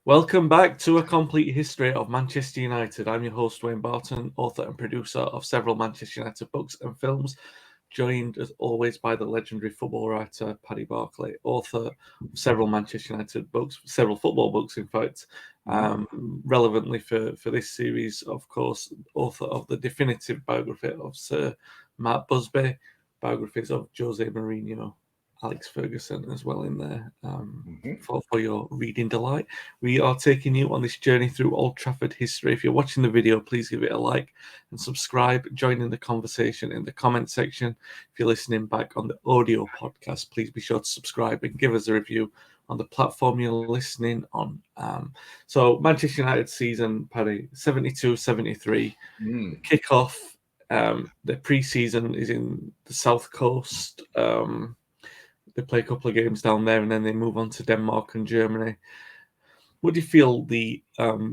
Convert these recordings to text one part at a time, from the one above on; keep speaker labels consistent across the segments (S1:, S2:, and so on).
S1: Welcome back to A Complete History of Manchester United. I'm your host, Wayne Barton, author and producer of several Manchester United books and films, joined as always by the legendary football writer Paddy Barclay, author of several Manchester United books, several football books, in fact. Relevantly for this series, of course, author of the definitive biography of Sir Matt Busby, biographies of Jose Mourinho, Alex Ferguson as well in there for your reading delight. We are taking you on this journey through Old Trafford history. If you're watching the video, please give it a like and subscribe. Join in the conversation in the comment section. If you're listening back on the audio podcast, please be sure to subscribe and give us a review on the platform you're listening on. So Manchester United season, Paddy, 72-73, kick-off. The pre-season is in the South Coast. They play a couple of games down there and then they move on to Denmark and Germany. What do you feel the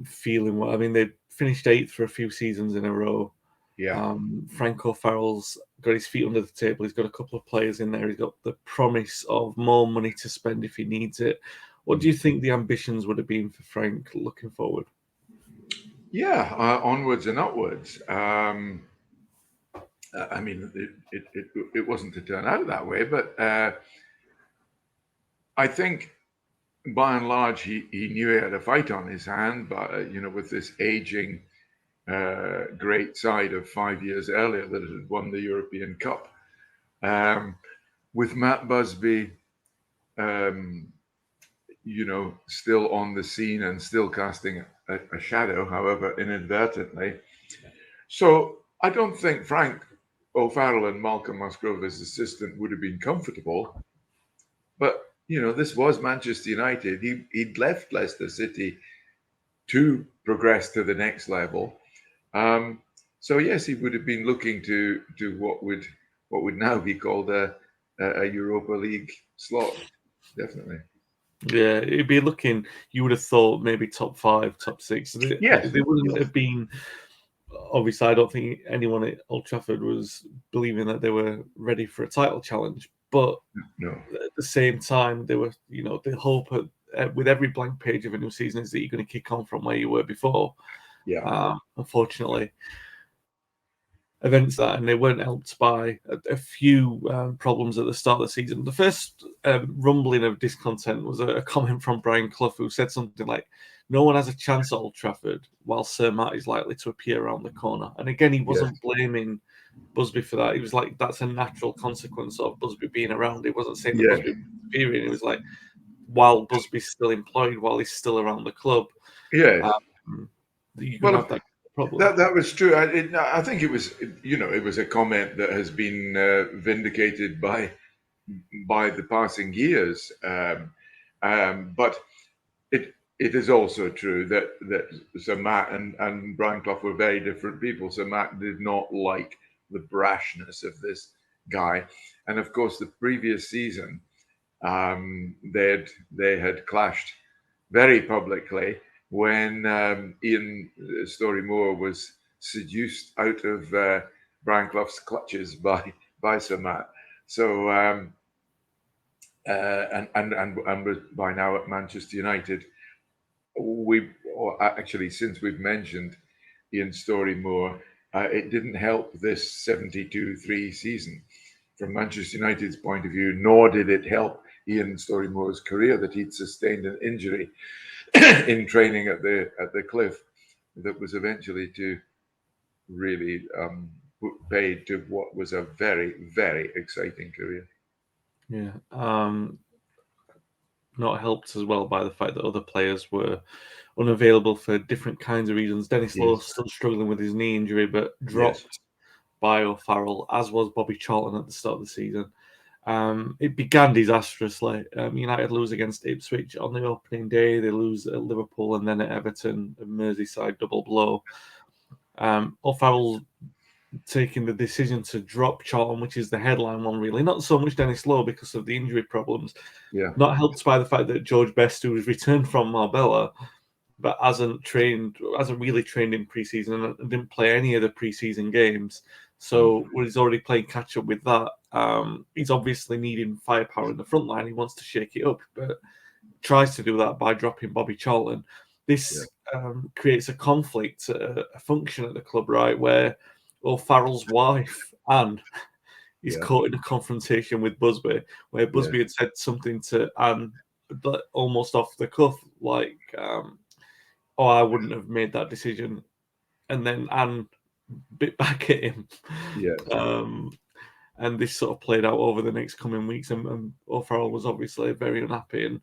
S1: feeling? I mean, they finished 8th for a few seasons in a row.
S2: Yeah.
S1: Frank O'Farrell's got his feet under the table. He's got a couple of players in there. He's got the promise of more money to spend if he needs it. What do you think the ambitions would have been for Frank looking forward?
S2: Yeah, onwards and upwards. I mean, it wasn't to turn out that way, but I think by and large he knew he had a fight on his hand. But with this aging great side of 5 years earlier that had won the European Cup, with Matt Busby, still on the scene and still casting a shadow, however inadvertently. So I don't think Frank O'Farrell and Malcolm Musgrove as assistant would have been comfortable. But, this was Manchester United. He'd left Leicester City to progress to the next level. So yes, he would have been looking to what would now be called a Europa League slot, definitely.
S1: Yeah, it'd be looking. You would have thought maybe top 5, top 6.
S2: Yes,
S1: They wouldn't have been. Obviously, I don't think anyone at Old Trafford was believing that they were ready for a title challenge. But
S2: no.
S1: At the same time, they were, the hope with every blank page of a new season is that you're going to kick on from where you were before.
S2: Yeah.
S1: Unfortunately, events that, and they weren't helped by a few problems at the start of the season. The first rumbling of discontent was a comment from Brian Clough, who said something like, "No one has a chance at Old Trafford, while Sir Matt is likely to appear around the corner." And again, he wasn't blaming Busby for that. He was like, that's a natural consequence of Busby being around. He wasn't saying that Busby was superior. He was like, while Busby's still employed, while he's still around the club,
S2: Yes.
S1: you can have that problem.
S2: That was true. I think it was, it was a comment that has been vindicated by the passing years. But it is also true that Sir Matt and Brian Clough were very different people. Sir Matt did not like the brashness of this guy, and of course, the previous season, they had clashed very publicly when Ian Storey-Moore was seduced out of Brian Clough's clutches by Sir Matt. So and was by now at Manchester United. Since we've mentioned Ian Storey-Moore, it didn't help this 72-3 season from Manchester United's point of view, nor did it help Ian Storey-Moore's career that he'd sustained an injury in training at the Cliff that was eventually to really put paid to what was a very, very exciting career.
S1: Yeah. Not helped as well by the fact that other players were unavailable for different kinds of reasons. Dennis Lowe still struggling with his knee injury, but dropped by O'Farrell, as was Bobby Charlton at the start of the season. It began disastrously. United lose against Ipswich on the opening day. They lose at Liverpool and then at Everton, a Merseyside double blow. O'Farrell taking the decision to drop Charlton, which is the headline one, really. Not so much Dennis Lowe because of the injury problems.
S2: Yeah.
S1: Not helped by the fact that George Best, who was returned from Marbella, but hasn't really trained in pre-season and didn't play any of the pre-season games. So he's already playing catch-up with that. He's obviously needing firepower in the front line. He wants to shake it up, but tries to do that by dropping Bobby Charlton. This creates a conflict, a function at the club, right, where O'Farrell's wife, Anne, is caught in a confrontation with Busby, where Busby had said something to Anne almost off the cuff, like, oh, I wouldn't have made that decision. And then Anne bit back at him. And this sort of played out over the next coming weeks. And O'Farrell was obviously very unhappy. And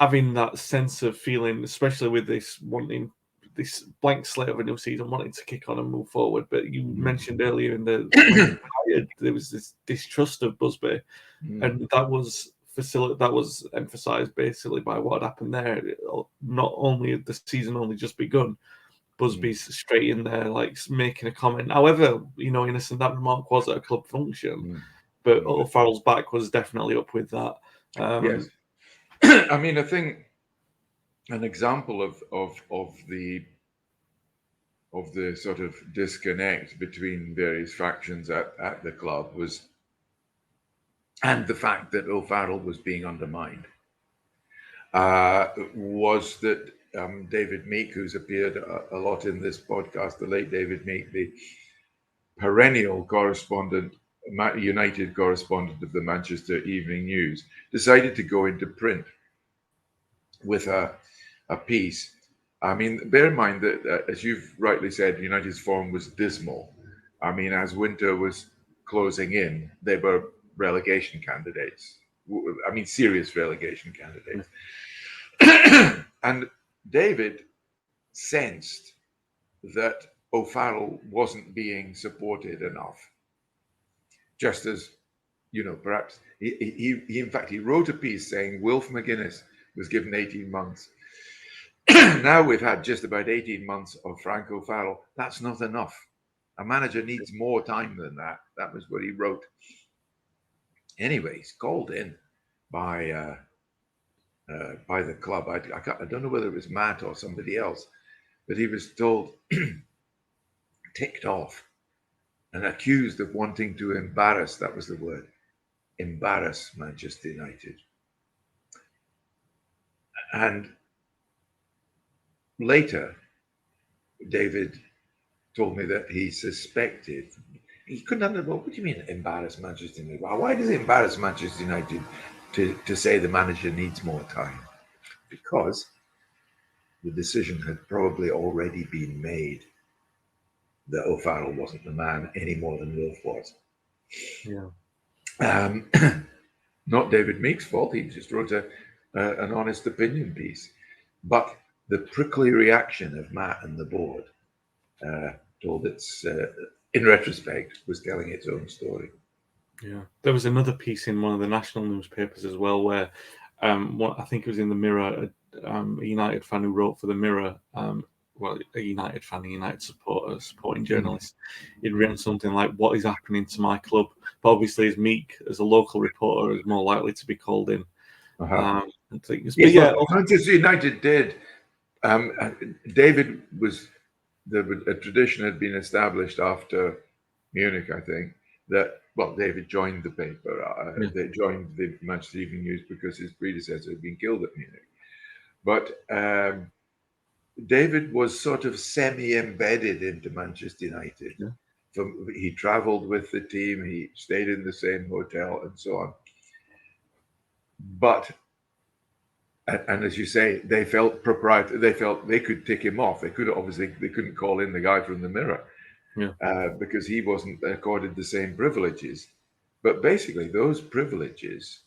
S1: having that sense of feeling, especially with this wanting this blank slate of a new season, wanting to kick on and move forward. But you mentioned earlier in there was this distrust of Busby, and that was emphasised basically by what happened there. Not only had the season only just begun, Busby's straight in there, like making a comment. However, innocent that remark was at a club function, but O'Farrell's back was definitely up with that.
S2: Yes. I mean, I think an example of the sort of disconnect between various factions at the club and the fact that O'Farrell was being undermined, was that David Meek, who's appeared a lot in this podcast, the late David Meek, the perennial United correspondent of the Manchester Evening News, decided to go into print with a piece. I mean, bear in mind that, as you've rightly said, United's form was dismal. I mean, as winter was closing in, they were relegation candidates. I mean, serious relegation candidates. And David sensed that O'Farrell wasn't being supported enough. Just as, perhaps he in fact, he wrote a piece saying Wilf McGuinness was given 18 months. Now we've had just about 18 months of Frank O'Farrell. That's not enough. A manager needs more time than that. That was what he wrote. Anyway, he's called in by the club. I don't know whether it was Matt or somebody else, but he was told, ticked off and accused of wanting to embarrass, that was the word, embarrass Manchester United. And later, David told me that he suspected, he couldn't understand, well, what do you mean embarrass Manchester United? Well, why does it embarrass Manchester United to say the manager needs more time? Because the decision had probably already been made that O'Farrell wasn't the man any more than Wilf was.
S1: Yeah.
S2: Not David Meek's fault. He just wrote an honest opinion piece. But the prickly reaction of Matt and the board told its, in retrospect, was telling its own story.
S1: Yeah. There was another piece in one of the national newspapers as well where I think it was in the Mirror, a United fan who wrote for the Mirror, a United fan, a United supporter, supporting journalist, he'd written something like, what is happening to my club? But obviously, as Meek, as a local reporter, is more likely to be called in. And things. But yeah,
S2: Manchester United did. David was, a tradition had been established after Munich, I think, that, well, David joined the paper. They joined the Manchester Evening News because his predecessor had been killed at Munich. But David was sort of semi-embedded into Manchester United. He travelled with the team, he stayed in the same hotel, and so on. But, and as you say, they felt proprietary. They felt they could tick him off. They couldn't call in the guy from the Mirror because he wasn't accorded the same privileges. But basically, those privileges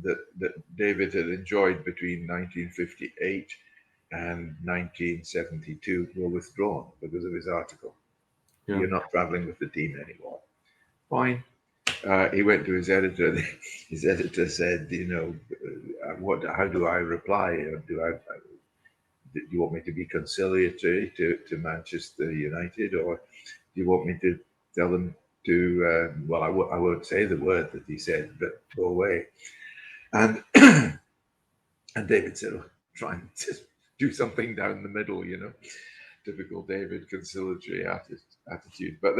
S2: that David had enjoyed between 1958 and 1972 were withdrawn because of his article. You're not traveling with the team anymore. Fine. He went to his editor. His editor said, how do I reply? Do you want me to be conciliatory to Manchester United, or do you want me to tell them to, I won't say the word that he said, but go away. And David said, try and just do something down the middle, typical David conciliatory attitude. But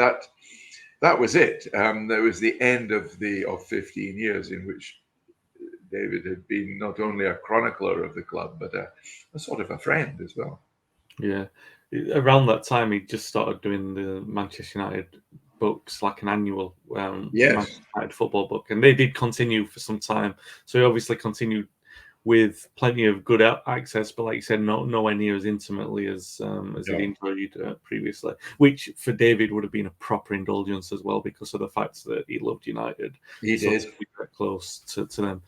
S2: that was it. There was the end of 15 years in which David had been not only a chronicler of the club, but a sort of a friend as well.
S1: Yeah. Around that time, he just started doing the Manchester United books, like an annual
S2: Yes,
S1: Manchester United football book, and they did continue for some time. So he obviously continued with plenty of good access, but like you said, nowhere near as intimately as he'd
S2: no,
S1: enjoyed previously. Which for David would have been a proper indulgence as well, because of the fact that he loved United.
S2: he
S1: So
S2: did.
S1: to be that close to them,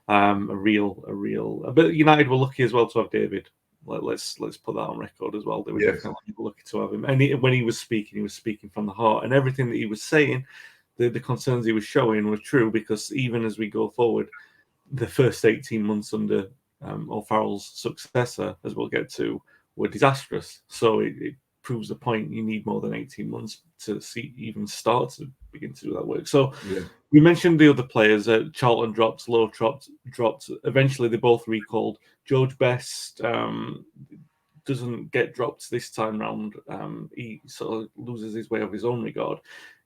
S1: a real. But United were lucky as well to have David. Let's put that on record as well. They were
S2: Yes,
S1: definitely lucky to have him. And when he was speaking from the heart, and everything that he was saying, the concerns he was showing were true. Because even as we go forward, the first 18 months under O'Farrell's successor, as we'll get to, were disastrous. So it proves the point. You need more than 18 months to even start to begin to do that work. So
S2: yes,
S1: we mentioned the other players. Charlton dropped, Lowe dropped. Eventually, they both recalled. George Best doesn't get dropped this time round. He sort of loses his way of his own regard.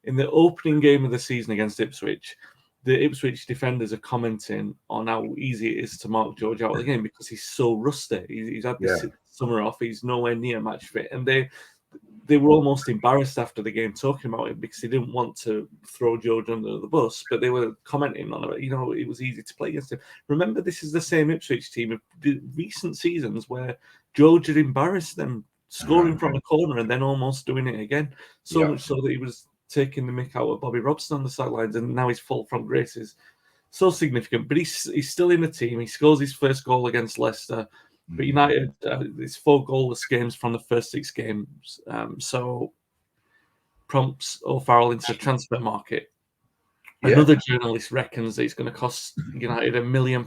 S1: In the opening game of the season against Ipswich, the Ipswich defenders are commenting on how easy it is to mark George out of the game because he's so rusty. He's had
S2: yeah,
S1: this summer off. He's nowhere near match fit, and they were almost embarrassed after the game talking about it because they didn't want to throw George under the bus, but they were commenting on it. It was easy to play against him. Remember, this is the same Ipswich team of the recent seasons where George had embarrassed them, scoring from a corner and then almost doing it again. So
S2: yeah,
S1: much so that he was taking the mick out of Bobby Robson on the sidelines, and now his fall from grace is so significant. But he's still in the team. He scores his first goal against Leicester. But
S2: mhm,
S1: United, it's 4 goalless games from the first 6 games. So prompts O'Farrell into the transfer market.
S2: yeah,
S1: Another journalist reckons that it's going to cost United £1 million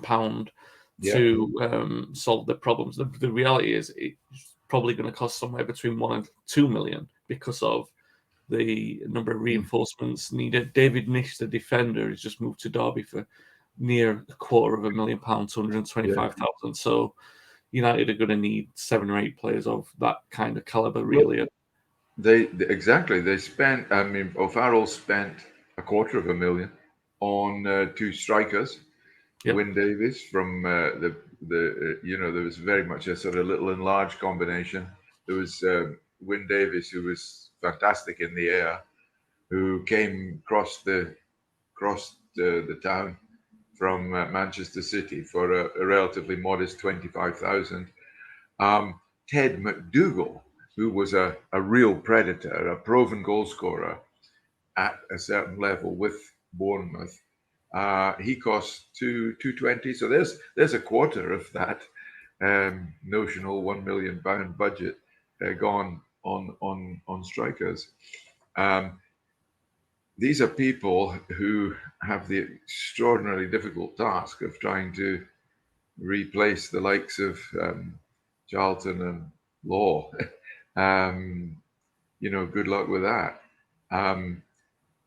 S2: yeah,
S1: to solve the problems. The reality is it's probably going to cost somewhere between 1 and 2 million because of the number of
S2: mm,
S1: reinforcements needed. David Nish, the defender, has just moved to Derby for near £250,000,
S2: yeah.
S1: 225,000. So United are going to need 7 or 8 players of that kind of caliber,
S2: Well,
S1: really.
S2: exactly. They spent. I mean, O'Farrell spent $250,000 on 2 strikers.
S1: Yep.
S2: Wyn Davies from there was very much a sort of little and large combination. There was Wyn Davies, who was fantastic in the air, who came across the town from Manchester City for a relatively modest 25,000. Um, Ted McDougall, who was a real predator, a proven goal scorer at a certain level with Bournemouth. He cost 220, so there's a quarter of that notional £1 million budget gone on strikers. Um, these are people who have the extraordinarily difficult task of trying to replace the likes of Charlton and Law. Good luck with that. Um,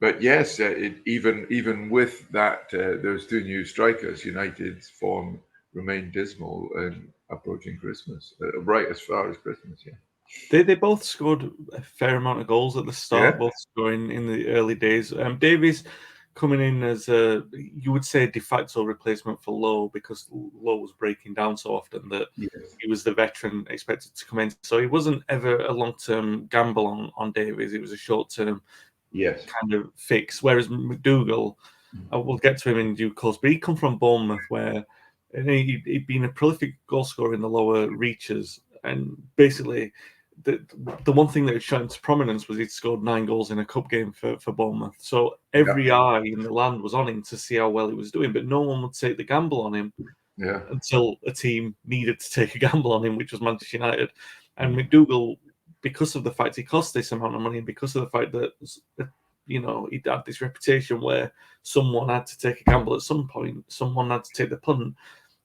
S2: but yes, even with that, those 2 new strikers, United's form remained dismal and approaching Christmas, right as far as Christmas. Yeah,
S1: They both scored a fair amount of goals at the
S2: yeah,
S1: start, both scoring in the early days. Davies coming in as you would say, de facto replacement for Lowe because Lowe was breaking down so often that
S2: yes,
S1: he was the veteran expected to come in. So it wasn't ever a long-term gamble on Davies. It was a short-term
S2: yes,
S1: kind of fix. Whereas McDougall, we'll get to him in due course, but he come from Bournemouth where he'd been a prolific goal scorer in the lower reaches, and basically the one thing that had shot into prominence was he'd scored 9 goals in a cup game for Bournemouth. So
S2: yeah,
S1: every eye in the land was on him to see how well he was doing, but no one would take the gamble on him
S2: yeah,
S1: until a team needed to take a gamble on him, which was Manchester United. And
S2: mm,
S1: McDougall, because of the fact he cost this amount of money, and because of the fact that he'd had this reputation where someone had to take a gamble at some point, someone had to take the punt.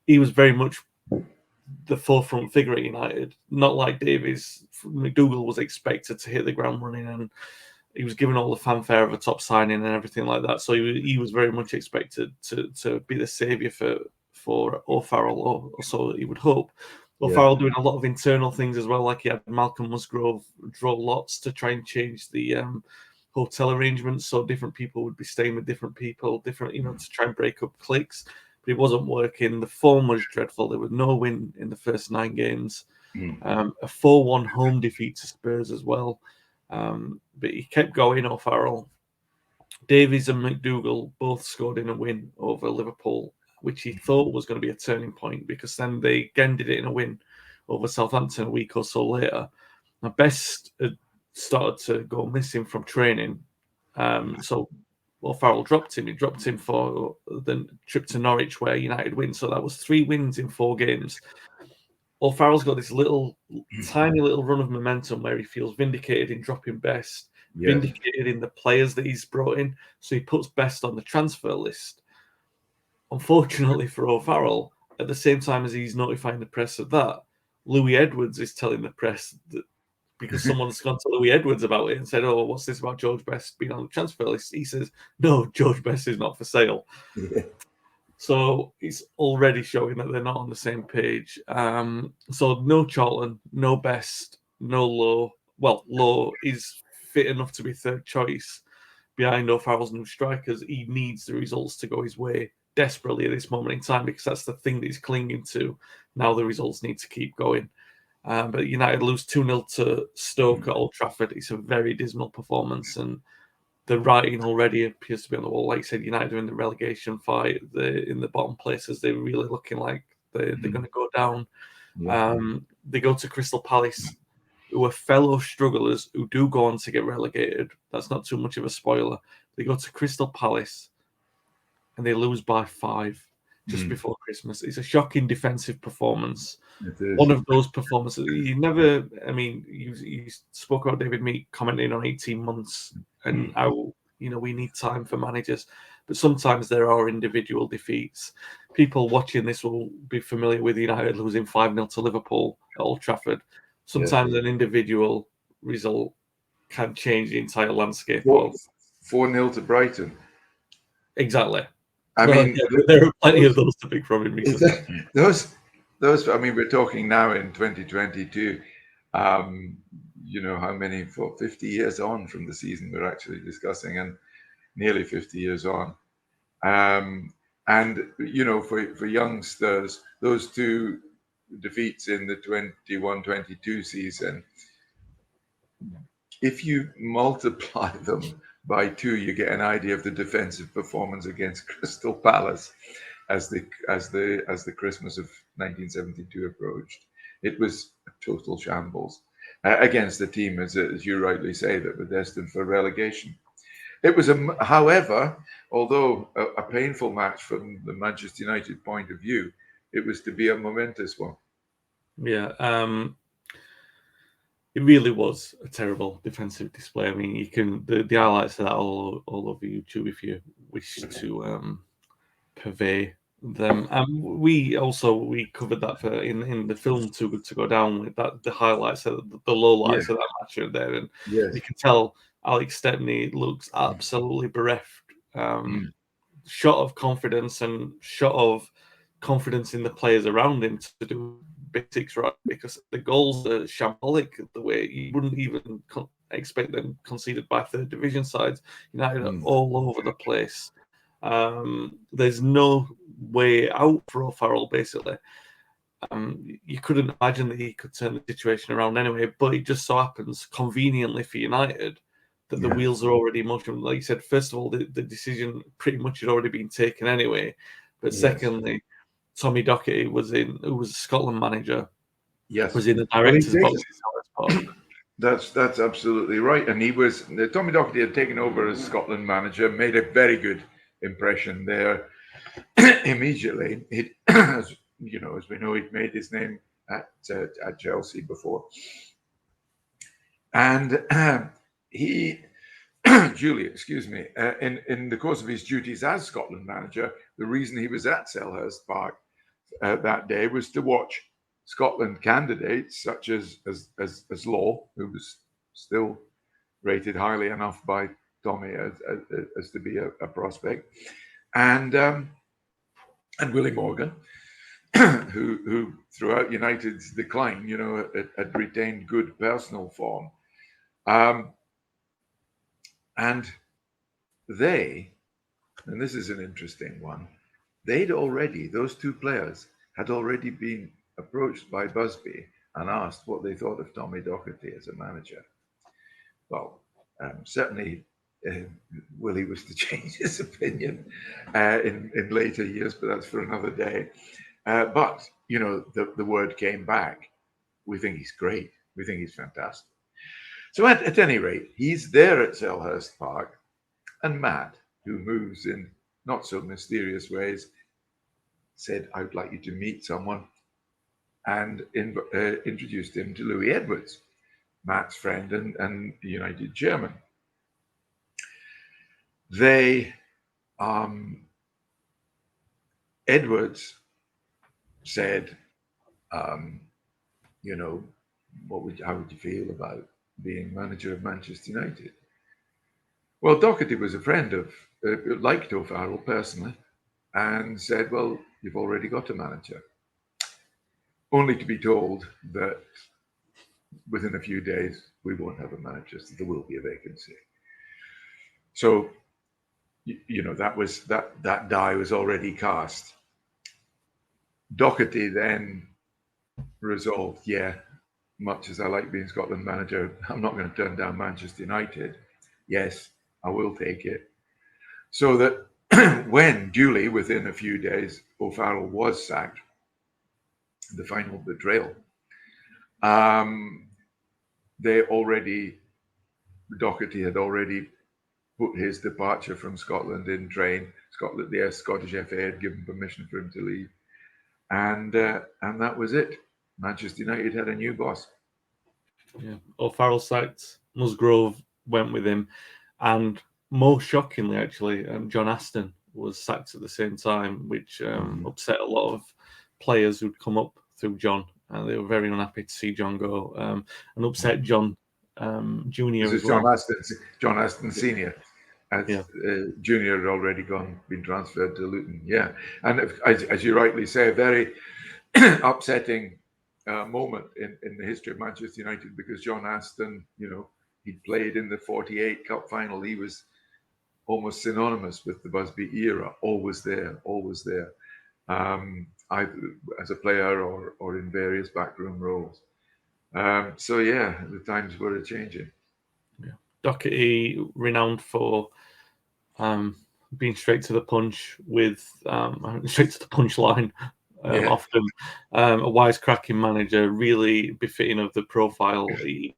S1: He was very much the forefront figure at United, not like Davies. McDougall was expected to hit the ground running, and he was given all the fanfare of a top signing and everything like that. So he was very much expected to be the saviour for O'Farrell, or so he would hope.
S2: yeah,
S1: O'Farrell doing a lot of internal things as well, like he had Malcolm Musgrove draw lots to try and change the hotel arrangements, so different people would be staying with different people, to try and break up cliques. but it wasn't working. The form was dreadful. There was no win in the first 9 games. A 4-1 home defeat to Spurs as well. But he kept going, O'Farrell. Davies and McDougall both scored in a win over Liverpool, which he thought was going to be a turning point, because then they again did it in a win over Southampton a week or so later. Now, Best had started to go missing from training. So O'Farrell dropped him. He dropped him for the trip to Norwich where United win. So that was 3 wins in 4 games. O'Farrell's got this tiny little run of momentum where he feels vindicated in dropping Best, vindicated in the players that he's brought in. So he puts Best on the transfer list. Unfortunately for O'Farrell, at the same time as he's notifying the press of that, Louis Edwards is telling the press that, because someone's gone to Louis Edwards about it and said, "Oh, what's this about George Best being on the transfer list?" He says, "No, George Best is not for sale."
S2: Yeah.
S1: So it's already showing that they're not on the same page. So no Charlton, no Best, no Lowe. Well, Lowe is fit enough to be third choice behind O'Farrell's new strikers. He needs the results to go his way desperately at this moment in time, because that's the thing that he's clinging to. Now the results need to keep going. But United lose 2-0 to Stoke at Old Trafford. It's a very dismal performance, and the writing already appears to be on the wall. Like I said, United are in the relegation fight. They're in the bottom places. They're really looking like they're going to go down. They go to Crystal Palace, who are fellow strugglers who do go on to get relegated. That's not too much of a spoiler. They go to Crystal Palace and they lose by 5 just before Christmas. It's a shocking defensive performance. One of those performances. You spoke about David Meek commenting on 18 months and how, we need time for managers. But sometimes there are individual defeats. People watching this will be familiar with United losing 5-0 to Liverpool at Old Trafford. Sometimes an individual result can change the entire landscape.
S2: 4-0 to Brighton.
S1: Exactly.
S2: I mean,
S1: there are plenty of those to pick from in recent.
S2: Those. I mean, we're talking now in 2022. How many, for 50 years on from the season we're actually discussing, and nearly 50 years on. And for youngsters, those 2 defeats in the 21-22 season, if you multiply them by 2, you get an idea of the defensive performance against Crystal Palace as the Christmas of 1972 approached. It was a total shambles against the team, as you rightly say, that were destined for relegation. It was, however, although a painful match from the Manchester United point of view, it was to be a momentous one.
S1: Yeah, it really was a terrible defensive display. I mean, you can the highlights of that all over YouTube if you wish to purvey them. We covered that in the film Too Good to Go Down, with that the highlights of the lowlights of that match are there, and you can tell Alex Stepney looks absolutely bereft. Shot of confidence and shot of confidence in the players around him to do basics right, because the goals are shambolic the way you wouldn't even expect them conceded by third division sides. United are all over the place. There's no way out for O'Farrell, basically. You couldn't imagine that he could turn the situation around anyway, but it just so happens, conveniently for United, that the wheels are already in motion. Like you said, first of all, the decision pretty much had already been taken anyway. But secondly, Tommy Docherty who was a Scotland manager, was in the director's box.
S2: That's absolutely right. And Tommy Docherty had taken over as Scotland manager, made a very good impression there immediately. As we know, he'd made his name at Chelsea before. And Julie, excuse me, in the course of his duties as Scotland manager, the reason he was at Selhurst Park that day was to watch Scotland candidates such as Lowe, who was still rated highly enough by Tommy as to be a prospect, and Willie Morgan, who throughout United's decline, had retained good personal form. And this is an interesting one, those two players had already been approached by Busby and asked what they thought of Tommy Docherty as a manager. Well, certainly Willie was to change his opinion in later years, but that's for another day. But, the word came back. We think he's great. We think he's fantastic. So at any rate, he's there at Selhurst Park, and Matt, who moves in not so mysterious ways, said, "I'd like you to meet someone," and introduced him to Louis Edwards, Matt's friend and United chairman. They, Edwards said, how would you feel about being manager of Manchester United? Well, Docherty was a friend of, liked O'Farrell personally, and said, "Well, you've already got a manager." Only to be told that within a few days, we won't have a manager, so there will be a vacancy. So, that die was already cast. Docherty then resolved, much as I like being Scotland manager, I'm not going to turn down Manchester United. Yes, I will take it. So that when duly, within a few days, O'Farrell was sacked, the final betrayal, Docherty had already put his departure from Scotland in train. The Scottish FA had given permission for him to leave. And that was it. Manchester United had a new boss.
S1: Yeah, O'Farrell sacked, Musgrove went with him, and most shockingly, actually, John Aston was sacked at the same time, which upset a lot of players who'd come up through John, and they were very unhappy to see John go, and upset John Junior
S2: This
S1: as
S2: is
S1: well.
S2: John Aston Senior. Junior had already been transferred to Luton. Yeah, and as you rightly say, a very upsetting moment in the history of Manchester United, because John Aston, he played in the '48 Cup final. He was almost synonymous with the Busby era. Always there, either as a player or in various backroom roles. So the times were changing.
S1: Yeah. Docherty, renowned for being straight to the punch with straight to the punch line. Often a wisecracking manager, really befitting of the profile. He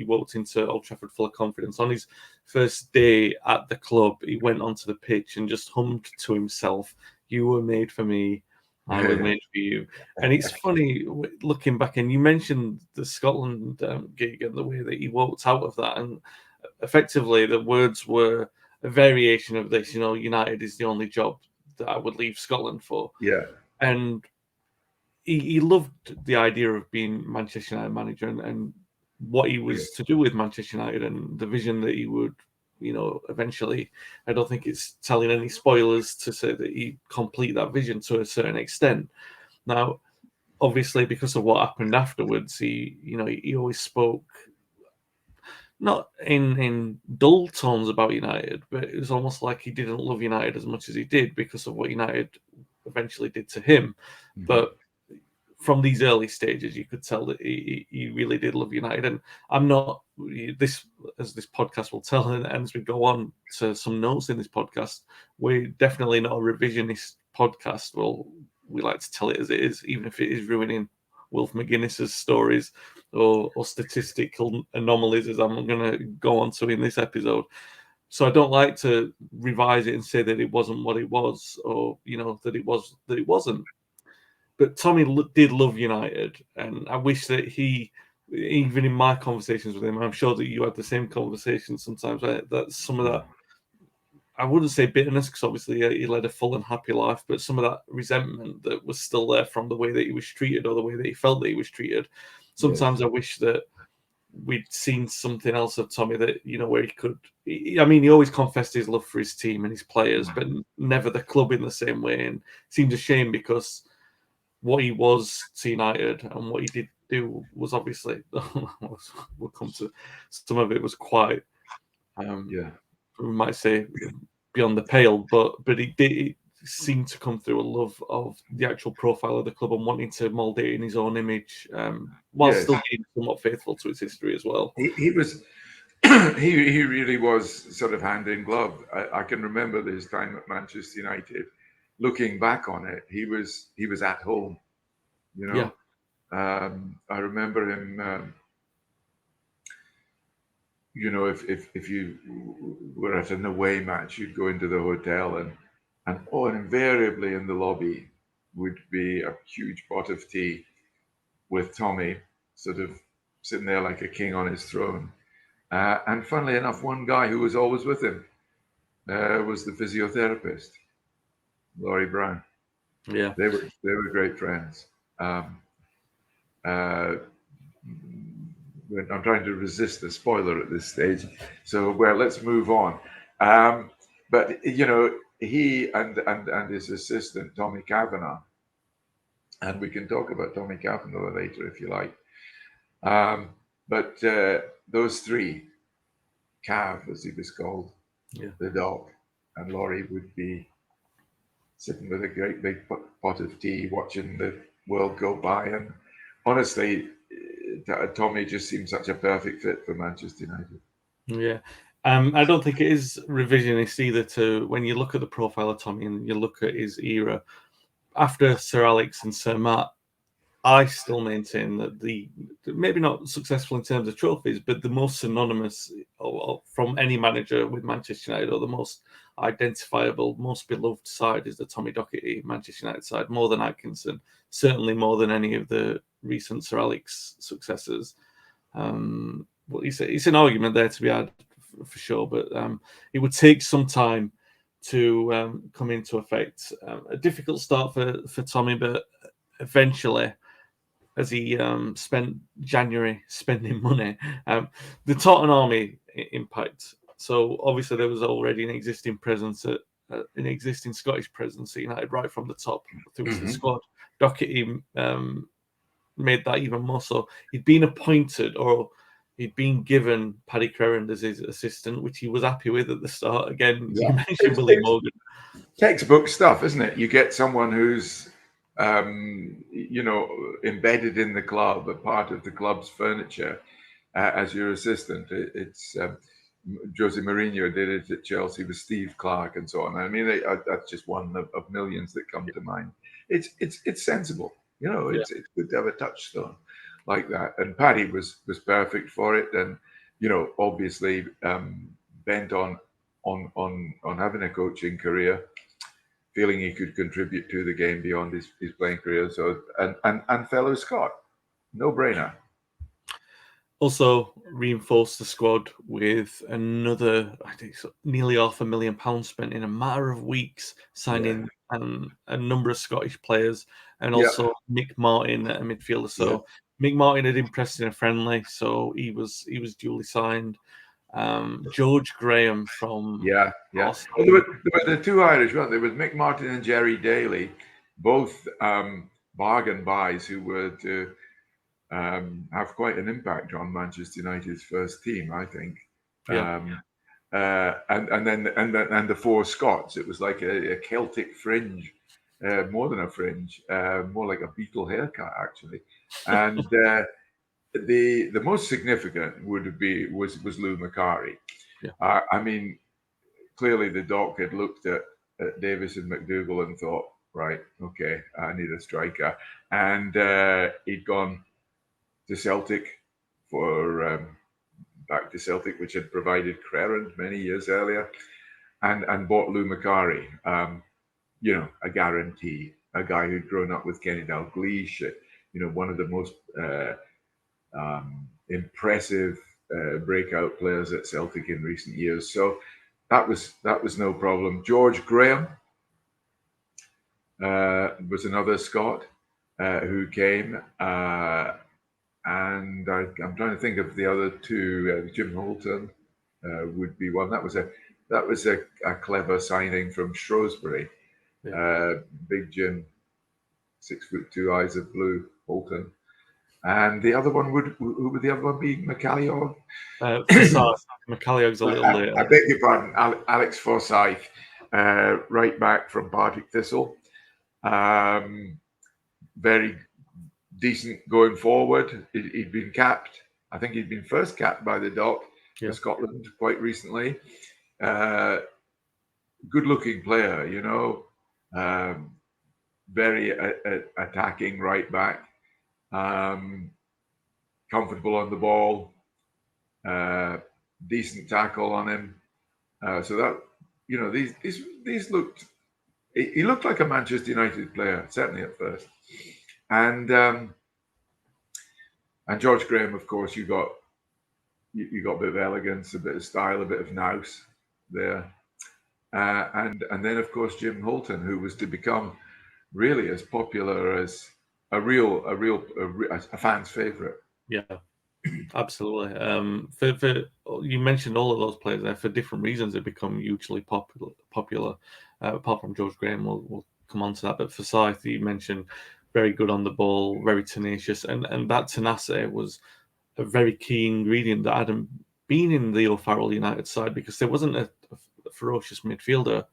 S1: walked into Old Trafford full of confidence. On his first day at the club, he went onto the pitch and just hummed to himself, "You were made for me, I was made for you." And it's funny looking back, and you mentioned the Scotland gig and the way that he walked out of that, and effectively the words were a variation of this. United is the only job that I would leave Scotland for.
S2: Yeah.
S1: And he loved the idea of being Manchester United manager and what he was to do with Manchester United and the vision that he would, eventually. I don't think it's telling any spoilers to say that he complete that vision to a certain extent. Now, obviously, because of what happened afterwards, he always spoke not in dull tones about United, but it was almost like he didn't love United as much as he did because of what United eventually did to him. Mm-hmm. But from these early stages, you could tell that he really did love United. And I'm not, this podcast will tell, and as we go on to some notes in this podcast, we're definitely not a revisionist podcast. Well, we like to tell it as it is, even if it is ruining Wilf McGuinness's stories or statistical anomalies, as I'm going to go on to in this episode. So I don't like to revise it and say that it wasn't what it was, or that it wasn't. But Tommy did love United, and I wish that he, even in my conversations with him, I'm sure that you had the same conversation sometimes. Right? That some of that, I wouldn't say bitterness, because obviously he led a full and happy life, but some of that resentment that was still there from the way that he was treated or the way that he felt that he was treated. Sometimes I wish that we'd seen something else of Tommy that, where he could, he always confessed his love for his team and his players, but never the club in the same way. And it seemed a shame, because what he was to United and what he did do was obviously, we'll come to some of it, was quite, we might say, beyond the pale, but he seemed to come through a love of the actual profile of the club and wanting to mould it in his own image, while
S2: Yes.
S1: still being somewhat faithful to its history as well.
S2: He was he really was sort of hand in glove. I can remember his time at Manchester United. Looking back on it, he was at home. You know, I remember him. You know, if you were at an away match, you'd go into the hotel and invariably in the lobby would be a huge pot of tea with Tommy, sort of sitting there like a king on his throne. And funnily enough, one guy who was always with him was the physiotherapist, Laurie Brown.
S1: Yeah.
S2: They were great friends. I'm trying to resist the spoiler at this stage, so let's move on. But you know, he and his assistant Tommy Kavanagh, and we can talk about Tommy Kavanagh later if you like. But those three, Cav as he was called, the dog, and Laurie would be sitting with a great big pot of tea, watching the world go by. And honestly, Tommy just seemed such a perfect fit for Manchester United.
S1: Yeah. I don't think it is revisionist either to when you look at the profile of Tommy and you look at his era after Sir Alex and Sir Matt. I still maintain that the maybe not successful in terms of trophies, but the most synonymous from any manager with Manchester United, or the most identifiable, most beloved side, is the Tommy Docherty Manchester United side, more than Atkinson, certainly more than any of the recent Sir Alex successors. Well, it's an argument there to be had for sure, but it would take some time to come into effect. A difficult start for Tommy, but eventually, as he spent January spending money, the Taunton Army impact. So obviously there was already an existing presence an existing Scottish presence at United right from the top through to the squad. Docherty made that even more so. He'd been appointed, or he'd been given Paddy Crerand as his assistant, which he was happy with at the start. Again, you mentioned Willie Morgan.
S2: Textbook stuff, isn't it? You get someone who's you know, embedded in the club, a part of the club's furniture, as your assistant. It's Jose Mourinho did it at Chelsea with Steve Clarke and so on. I mean, that's just one of millions that come to mind. It's sensible, you know. It's good to have a touchstone like that. And Paddy was perfect for it, and you know, obviously bent on having a coaching career, feeling he could contribute to the game beyond his playing career. So and fellow Scott, no brainer.
S1: Also reinforced the squad with another, I think, nearly £500,000 spent in a matter of weeks, signing a number of Scottish players, and also Mick Martin at a midfielder. So Mick Martin had impressed in a friendly, so he was duly signed. George Graham from
S2: Well, there were the two Irish, weren't there? There was Mick Martin and Jerry Daly, both bargain buys who were to have quite an impact on Manchester United's first team, I think. And then the four Scots. It was like a Celtic fringe, more than a fringe, more like a Beatle haircut actually. And the most significant was Lou Macari. I mean, clearly the doc had looked at Davis and McDougall and thought, right, okay, I need a striker, and he'd gone to Celtic back to Celtic, which had provided Crerand many years earlier, and bought Lou Macari. You know, a guarantee, a guy who'd grown up with Kenny Dalglish, you know, one of the most impressive breakout players at Celtic in recent years. So that was no problem. George Graham was another Scot who came, and I'm trying to think of the other two. Jim Holton would be one. That was a clever signing from Shrewsbury. Big Jim, 6'2", eyes of blue, Holton. And the other one who would the other one be? McCalliog?
S1: Forsyth. McCalliog's a little later.
S2: I beg your pardon, Alex Forsyth. right back from Partick Thistle. Very decent going forward. He'd been capped. I think he'd been first capped by the Dock for Scotland quite recently. Good-looking player, very attacking right back, comfortable on the ball, decent tackle on him. So that these looked. He looked like a Manchester United player, certainly at first, and George Graham, of course, you got a bit of elegance, a bit of style, a bit of nous there. And then, of course, Jim Holton, who was to become really as popular as a fan's favourite.
S1: Yeah, absolutely. For you mentioned all of those players there for different reasons. They become hugely popular. Apart from George Graham, we'll come on to that. But Forsyth, you mentioned, very good on the ball, very tenacious, and that tenacity was a very key ingredient that hadn't been in the O'Farrell United side, because there wasn't a ferocious midfielder,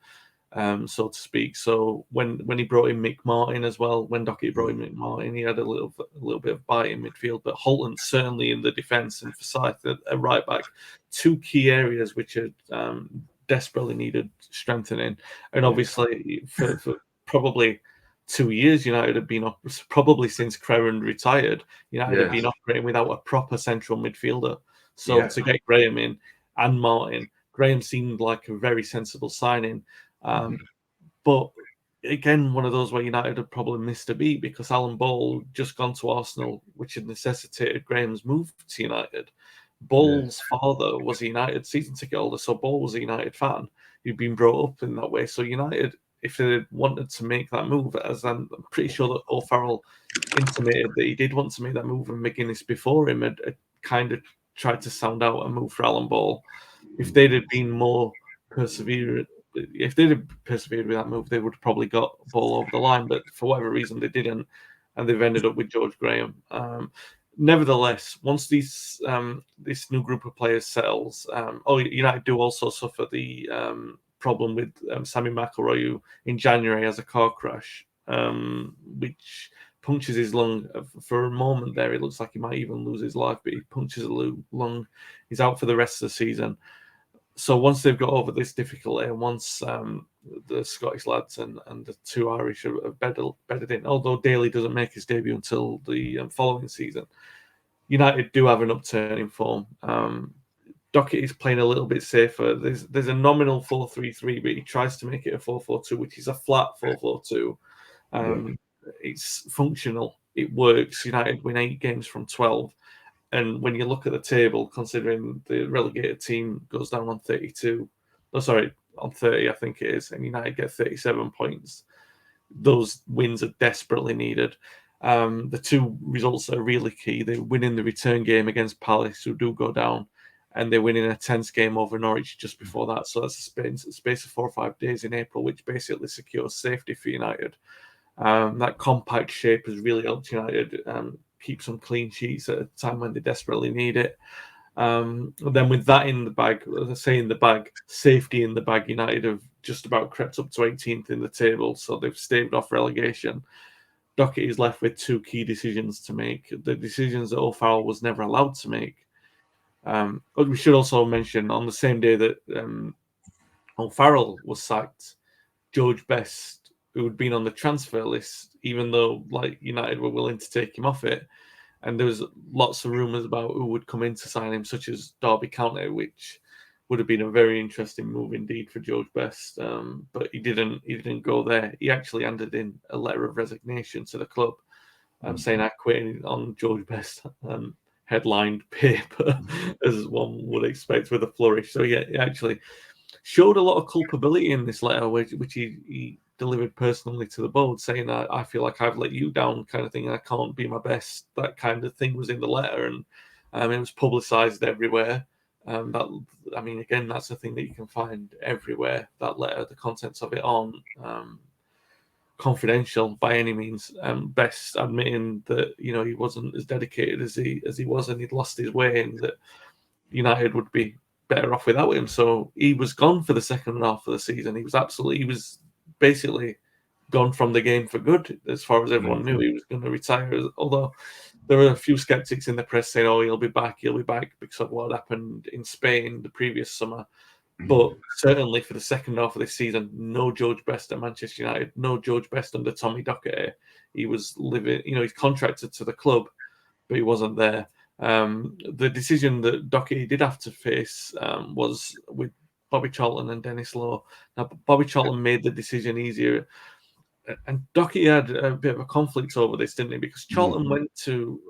S1: so to speak. So when he brought in Mick Martin as well, when Dockett brought in Mick Martin, he had a little bit of bite in midfield. But Holton certainly in the defence, and Forsyth at right back, two key areas which are desperately needed strengthening. And obviously for probably 2 years, United have been probably since Crerand retired. United have been operating without a proper central midfielder. So to get Graham in and Martin, Graham seemed like a very sensible signing. But again, one of those where United had probably missed a beat, because Alan Ball had just gone to Arsenal, which had necessitated Graham's move to United. Ball's father was a United season ticket holder, so Ball was a United fan who'd been brought up in that way. So United, if they wanted to make that move, as I'm pretty sure that O'Farrell intimated that he did want to make that move, and McGuinness before him had kind of tried to sound out a move for Alan Ball. If they'd have been more perseverant, if they'd have persevered with that move, they would have probably got Ball over the line. But for whatever reason, they didn't, and they've ended up with George Graham. Nevertheless, once this new group of players settles, United do also suffer the problem with Sammy McElroy, who in January has a car crash, which punctures his lung. For a moment there, it looks like he might even lose his life, but he punctures a lung. He's out for the rest of the season. So once they've got over this difficulty, and once the Scottish lads and the two Irish have bedded in, although Daly doesn't make his debut until the following season, United do have an upturn in form. Dockett is playing a little bit safer. There's a nominal 4-3-3, but he tries to make it a 4-4-2, which is a flat 4-4-2. It's functional. It works. United win 8 games from 12. And when you look at the table, considering the relegated team goes down on 30, I think it is, and United get 37 points, those wins are desperately needed. The two results are really key. They win in the return game against Palace, who do go down, and they win in a tense game over Norwich just before that. So that's a space of 4 or 5 days in April, which basically secures safety for United. That compact shape has really helped United keep some clean sheets at a time when they desperately need it. Then with that in the bag, as I say, in the bag, safety in the bag, United have just about crept up to 18th in the table, so they've staved off relegation. Dockett is left with 2 key decisions to make, the decisions that O'Farrell was never allowed to make. But we should also mention, on the same day that O'Farrell was sacked, George Best, who had been on the transfer list, even though United were willing to take him off it, and there was lots of rumours about who would come in to sign him, such as Derby County, which would have been a very interesting move indeed for George Best. But he didn't go there. He actually handed in a letter of resignation to the club, saying I quit on George Best headlined paper, as one would expect with a flourish. So he actually showed a lot of culpability in this letter, which he delivered personally to the board, saying, I feel like I've let you down, kind of thing. I can't be my best. That kind of thing was in the letter, and it was publicised everywhere. Again, that's the thing that you can find everywhere. That letter, the contents of it aren't confidential by any means. Best admitting that he wasn't as dedicated as he was, and he'd lost his way, and that United would be better off without him. So he was gone for the second half of the season. He was basically gone from the game for good, as far as everyone knew. He was going to retire. Although there were a few skeptics in the press saying, "Oh, he'll be back because of what happened in Spain the previous summer." But certainly for the second half of this season, no George Best at Manchester United, no George Best under Tommy Docherty. He was living, he's contracted to the club, but he wasn't there. The decision that Docherty did have to face was with Bobby Charlton and Dennis Lowe. Now, Bobby Charlton made the decision easier, and Docherty had a bit of a conflict over this, didn't he? Because Charlton went to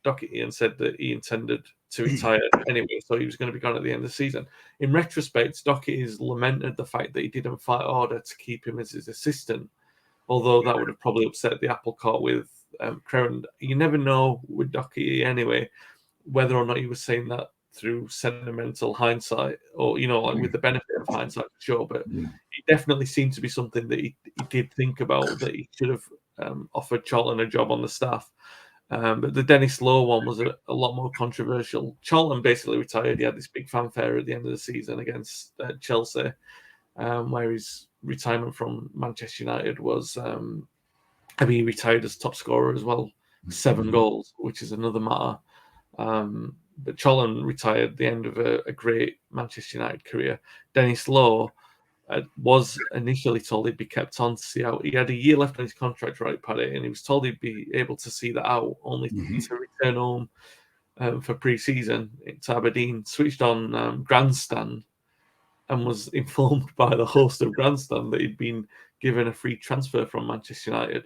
S1: Docherty and said that he intended to retire anyway, so he was going to be gone at the end of the season. In retrospect, Docherty has lamented the fact that he didn't fight harder to keep him as his assistant, although that would have probably upset the apple cart with Crowden. You never know with Docherty anyway, whether or not he was saying that through sentimental hindsight or, with the benefit of hindsight, sure. But it definitely seemed to be something that he did think about, that he should have offered Charlton a job on the staff. But the Dennis Lowe one was a lot more controversial. Charlton basically retired. He had this big fanfare at the end of the season against Chelsea, where his retirement from Manchester United was, he retired as top scorer as well, 7 goals, which is another matter. But Charlton retired at the end of a great Manchester United career. Dennis Lowe was initially told he'd be kept on to see out. He had a year left on his contract, right, Paddy? And he was told he'd be able to see that out, only to return home for pre-season to Aberdeen, switched on Grandstand, and was informed by the host of Grandstand that he'd been given a free transfer from Manchester United.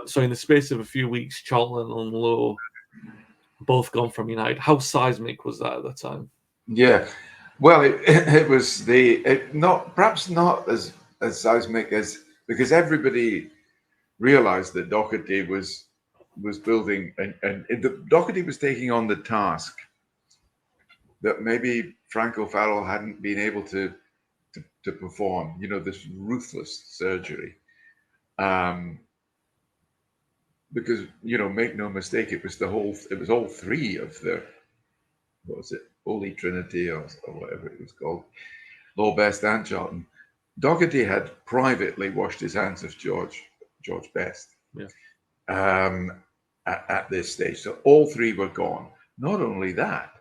S1: So in the space of a few weeks, Charlton and Lowe both gone from United. How seismic was that at the time?
S2: Yeah, well, it was perhaps not as seismic as, because everybody realized that Docherty was building, and Docherty was taking on the task that maybe Frank O'Farrell hadn't been able to perform. This ruthless surgery. Because make no mistake, it was all three of the, what was it, Holy Trinity or whatever it was called, Lowe, Best and Charlton. Docherty had privately washed his hands of George Best at this stage. So all three were gone. Not only that,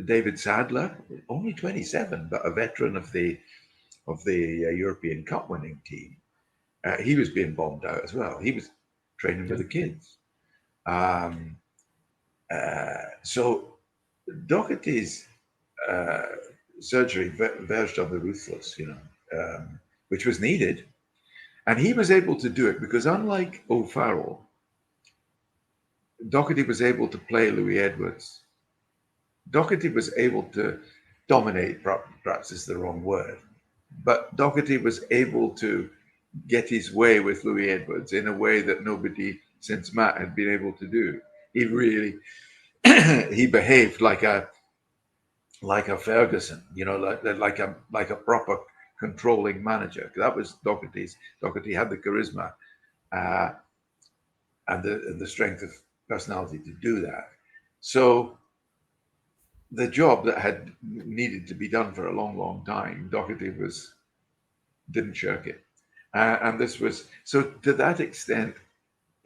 S2: David Sadler, only 27, but a veteran of the European Cup winning team, he was being bombed out as well. He was training with the kids. So Docherty's surgery verged on the ruthless, which was needed. And he was able to do it because, unlike O'Farrell, Docherty was able to play Louis Edwards. Docherty was able to dominate, perhaps is the wrong word, but Docherty was able to get his way with Louis Edwards in a way that nobody since Matt had been able to do. He really he behaved like a Ferguson, like a proper controlling manager. That was Docherty's. Docherty had the charisma and the strength of personality to do that. So the job that had needed to be done for a long, long time, Docherty didn't shirk it. And this was, so to that extent,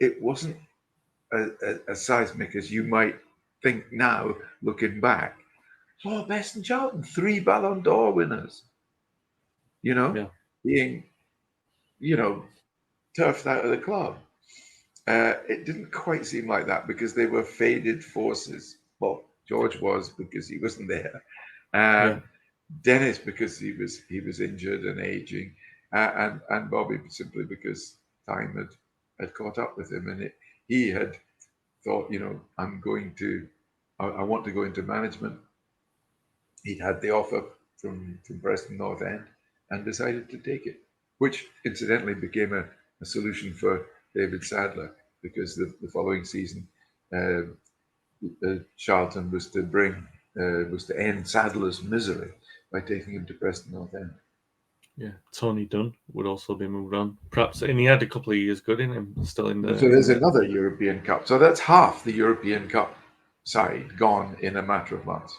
S2: it wasn't as seismic as you might think now, looking back. Oh, Best and Charlton, 3 Ballon d'Or winners, being, turfed out of the club. It didn't quite seem like that because they were faded forces. Well, George was, because he wasn't there. Dennis, because he was injured and aging. And Bobby simply because time had caught up with him, and he had thought, I want to go into management. He'd had the offer from Preston North End and decided to take it, which incidentally became a solution for David Sadler, because the following season, Charlton was to end Sadler's misery by taking him to Preston North End.
S1: Yeah, Tony Dunn would also be moved on. Perhaps, and he had a couple of years good in him, still in there.
S2: So there's another European Cup. So that's half the European Cup side gone in a matter of months.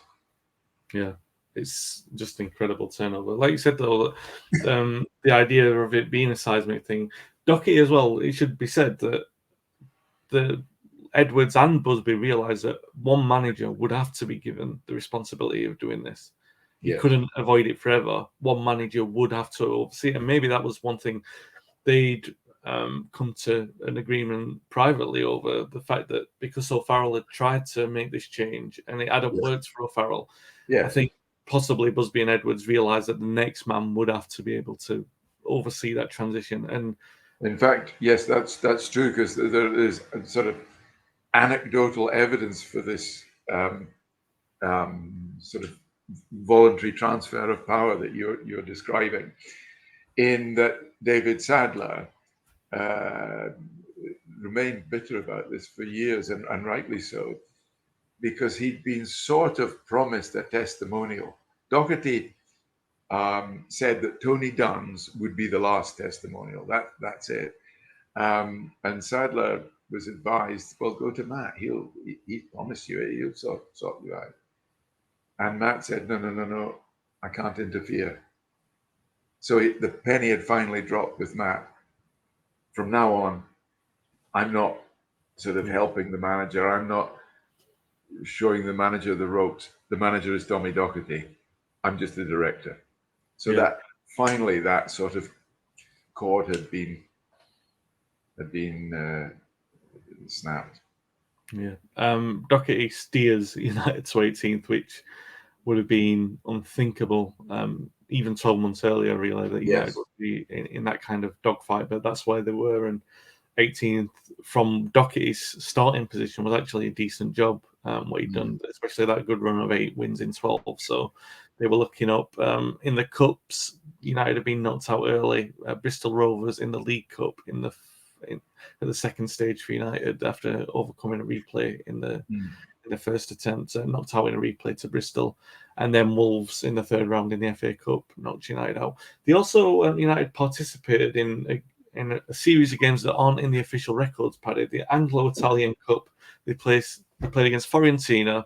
S1: Yeah, it's just incredible turnover. Like you said, though, the idea of it being a seismic thing, Docky as well. It should be said that the Edwards and Busby realised that one manager would have to be given the responsibility of doing this. He
S2: Yes.
S1: couldn't avoid it forever. One manager would have to oversee it, and maybe that was one thing they'd come to an agreement privately over the fact that because O'Farrell had tried to make this change and it hadn't
S2: Yes.
S1: worked for O'Farrell, I
S2: Yes.
S1: think possibly Busby and Edwards realised that the next man would have to be able to oversee that transition. And
S2: In fact, yes, that's true, because there is a sort of anecdotal evidence for this sort of voluntary transfer of power that you're describing, in that David Sadler remained bitter about this for years, and rightly so, because he'd been sort of promised a testimonial. Doherty said that Tony Dunn's would be the last testimonial. That's it. And Sadler was advised, well, go to Matt. He promised you it. He'll sort you out. And Matt said, no, I can't interfere. So the penny had finally dropped with Matt. From now on, I'm not sort of helping the manager. I'm not showing the manager the ropes. The manager is Tommy Doherty. I'm just the director. So that finally that sort of cord had been snapped.
S1: Yeah. Doherty steers United to 18th, which would have been unthinkable. Even 12 months earlier, I realised that United would be in that kind of dogfight, but that's where they were. And 18th from Doherty's starting position was actually a decent job, what he'd done, especially that good run of 8 wins in 12. So they were looking up. In the Cups, United had been knocked out early. Bristol Rovers in the League Cup at the second stage for United after overcoming a replay in the first attempt, knocked out in a replay to Bristol, and then Wolves in the third round in the FA Cup knocked United out. They also United participated in a series of games that aren't in the official records, Paddy. The Anglo-Italian Cup. They played against Fiorentina,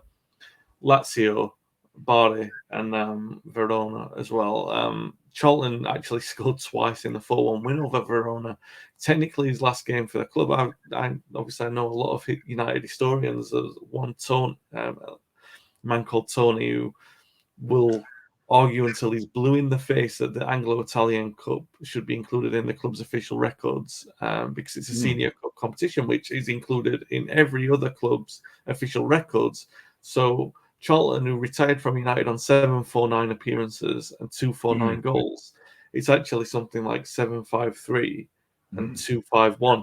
S1: Lazio, Bari, and Verona as well. Charlton actually scored twice in the 4-1 win over Verona. Technically, his last game for the club. I obviously know a lot of United historians. There's one a man called Tony, who will argue until he's blue in the face that the Anglo-Italian Cup should be included in the club's official records, because it's a senior cup competition, which is included in every other club's official records. So Charlton, who retired from United on 749 appearances and 249 goals, it's actually something like 753 and 251.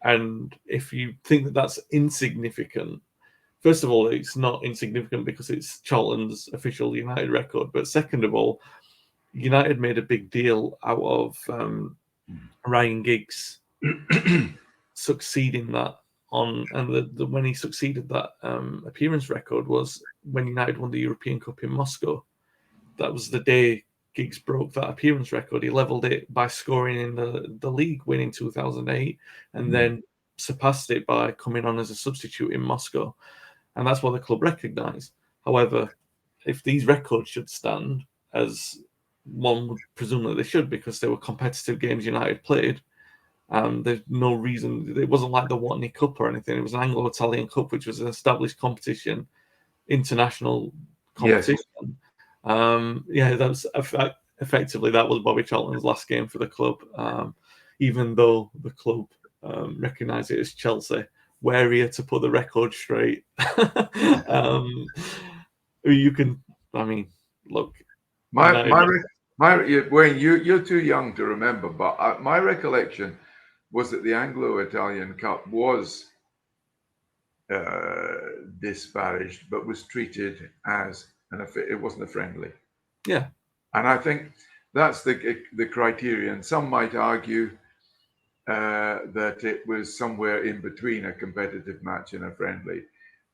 S1: And if you think that that's insignificant, first of all, it's not insignificant because it's Charlton's official United record. But second of all, United made a big deal out of Ryan Giggs succeeding that when he succeeded that appearance record was when United won the European Cup in Moscow. That was the day Giggs broke that appearance record. He levelled it by scoring in the league win in 2008 and then surpassed it by coming on as a substitute in Moscow. And that's what the club recognised. However, if these records should stand, as one would presume that they should, because they were competitive games United played, there's no reason. It wasn't like the Watney Cup or anything. It was an Anglo-Italian Cup, which was an established competition, international competition. That was effectively that was Bobby Charlton's last game for the club. Even though the club recognised it as Chelsea, we're here to put the record straight. You can, I mean, look.
S2: Wayne, you're too young to remember, but my recollection was that the Anglo-Italian Cup was disparaged, but was treated as it wasn't a friendly.
S1: Yeah,
S2: and I think that's the criterion. Some might argue that it was somewhere in between a competitive match and a friendly.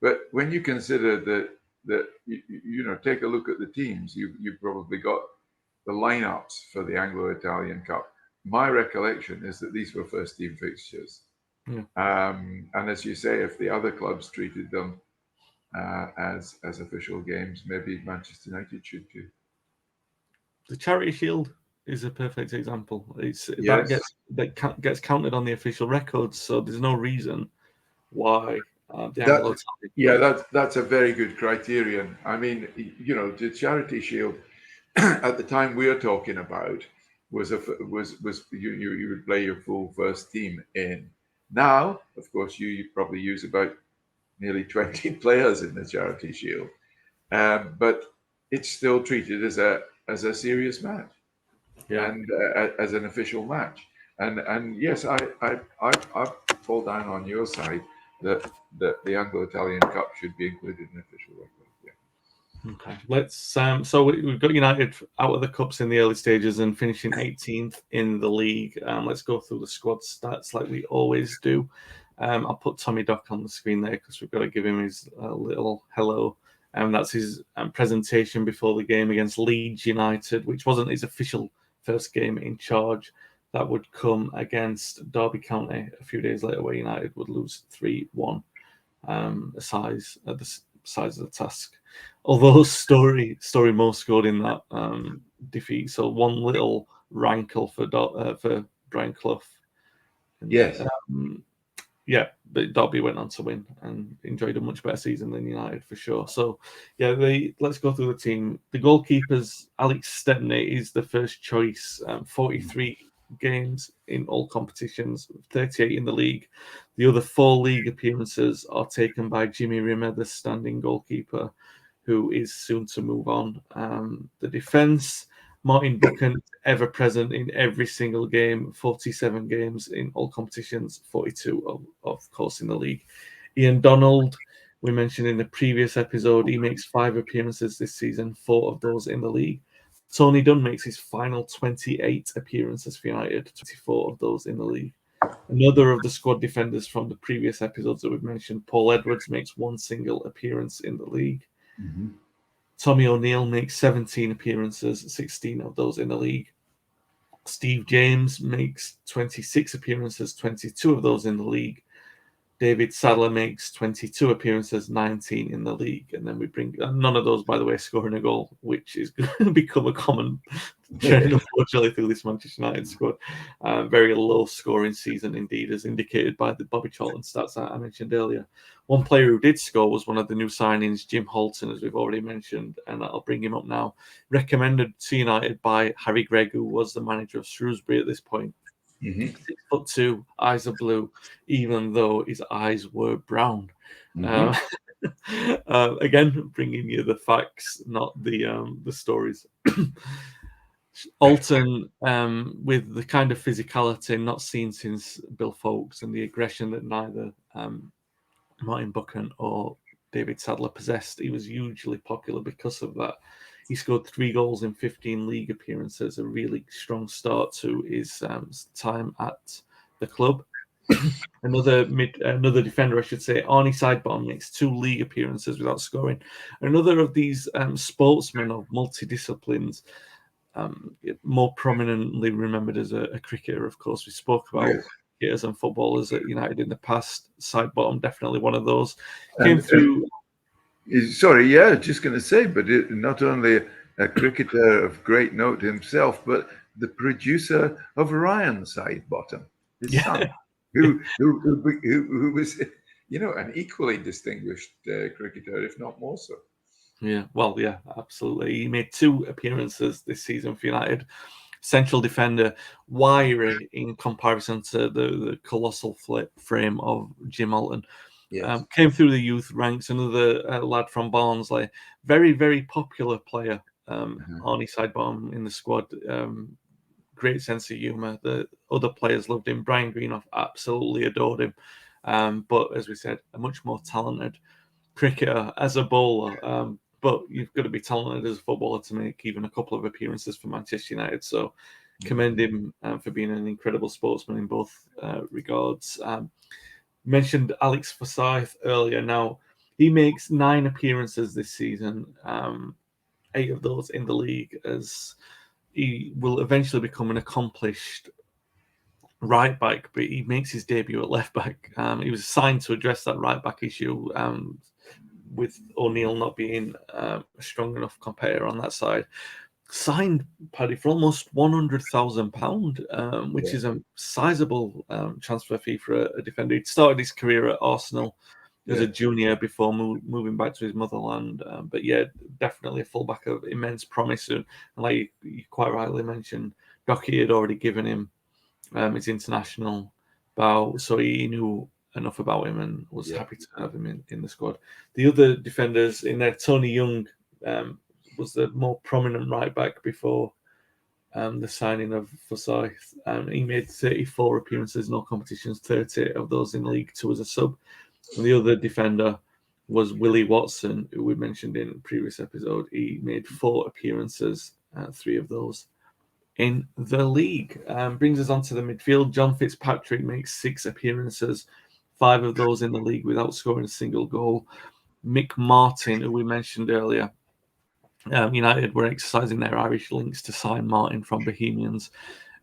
S2: But when you consider that take a look at the teams, you've probably got the lineups for the Anglo-Italian Cup. My recollection is that these were first team fixtures. And as you say, if the other clubs treated them as official games. Maybe Manchester United should do.
S1: The Charity Shield is a perfect example. It's
S2: Yes.
S1: that gets counted on the official records, so there's no reason why the
S2: That
S1: Anglo-Italian
S2: that's a very good criterion. I mean, the Charity Shield at the time we are talking about was you would play your full first team in. Now, of course, you probably use about nearly 20 players in the Charity Shield, but it's still treated as a serious match
S1: yeah.
S2: and as an official match. And yes, I fall down on your side that the Anglo-Italian Cup should be included in official record. Yeah.
S1: Okay, let's. So we've got United out of the cups in the early stages and finishing 18th in the league. Let's go through the squad stats like we always do. I'll put Tommy Dock on the screen there because we've got to give him his little hello. That's his presentation before the game against Leeds United, which wasn't his official first game in charge. That would come against Derby County a few days later, where United would lose 3-1. The size of the task. Although Story Mo scored in that defeat, so one little rankle for Brian Clough.
S2: Yes.
S1: Yeah, but Derby went on to win and enjoyed a much better season than United for sure. So, yeah, let's go through the team. The goalkeepers, Alex Stepney is the first choice. 43 games in all competitions, 38 in the league. The other 4 league appearances are taken by Jimmy Rimmer, the standing goalkeeper, who is soon to move on. The defence, Martin Buchan, ever present in every single game, 47 games in all competitions, 42, of course, in the league. Ian Donald, we mentioned in the previous episode, he makes 5 appearances this season, 4 of those in the league. Tony Dunn makes his final 28 appearances for United, 24 of those in the league. Another of the squad defenders from the previous episodes that we've mentioned, Paul Edwards, makes 1 single appearance in the league.
S2: Mm-hmm.
S1: Tommy O'Neill makes 17 appearances, 16 of those in the league. Steve James makes 26 appearances, 22 of those in the league. David Sadler makes 22 appearances, 19 in the league. And then we bring none of those, by the way, scoring a goal, which is going to become a common trend, unfortunately, through this Manchester United squad. Very low scoring season indeed, as indicated by the Bobby Charlton stats I mentioned earlier. One player who did score was one of the new signings, Jim Holton, as we've already mentioned, and I'll bring him up now. Recommended to United by Harry Gregg, who was the manager of Shrewsbury at this point.
S2: Mm-hmm.
S1: 6'2", eyes are blue, even though his eyes were brown.
S2: Mm-hmm.
S1: Again, bringing you the facts, not the stories. Alton, with the kind of physicality not seen since Bill Foulkes and the aggression that neither Martin Buchan or David Sadler possessed, he was hugely popular because of that. He scored 3 goals in 15 league appearances, a really strong start to his time at the club. Another defender, I should say, Arnie Sidebottom, makes 2 league appearances without scoring. Another of these sportsmen of multi-disciplines, more prominently remembered as a cricketer, of course. We spoke about cricketers and footballers at United in the past. Sidebottom, definitely one of those. Came through...
S2: Sorry, yeah, just going to say, but not only a cricketer of great note himself, but the producer of Ryan Sidebottom, his son, who was, an equally distinguished cricketer, if not more so.
S1: Yeah, well, yeah, absolutely. He made 2 appearances this season for United. Central defender, wiry in comparison to the colossal frame of Jim Alton.
S2: Yes.
S1: Came through the youth ranks. Another lad from Barnsley, very, very popular player. Arnie Sidebottom in the squad. Great sense of humour. The other players loved him. Brian Greenough absolutely adored him. But as we said, a much more talented cricketer as a bowler. But you've got to be talented as a footballer to make even a couple of appearances for Manchester United. So commend him for being an incredible sportsman in both regards. Mentioned Alex Forsyth earlier. Now, he makes 9 appearances this season, 8 of those in the league, as he will eventually become an accomplished right back, but he makes his debut at left back. He was assigned to address that right back issue with O'Neill not being a strong enough competitor on that side, signed Paddy for almost £100,000, which
S2: Yeah.
S1: is a sizable transfer fee for a defender. He'd started his career at Arsenal as a
S2: Yeah.
S1: junior before moving back to his motherland. But yeah, definitely a fullback of immense promise. And like you quite rightly mentioned, Docky had already given him his international bow, so he knew enough about him and was
S2: Yeah.
S1: happy to have him in the squad. The other defenders in there, Tony Young was the more prominent right back before the signing of Forsyth. He made 34 appearances in all competitions, 30 of those in League Two as a sub. And the other defender was Willie Watson, who we mentioned in a previous episode. He made 4 appearances, 3 of those in the league. Brings us on to the midfield. John Fitzpatrick makes 6 appearances, 5 of those in the league without scoring a single goal. Mick Martin, who we mentioned earlier, United were exercising their Irish links to sign Martin from Bohemians.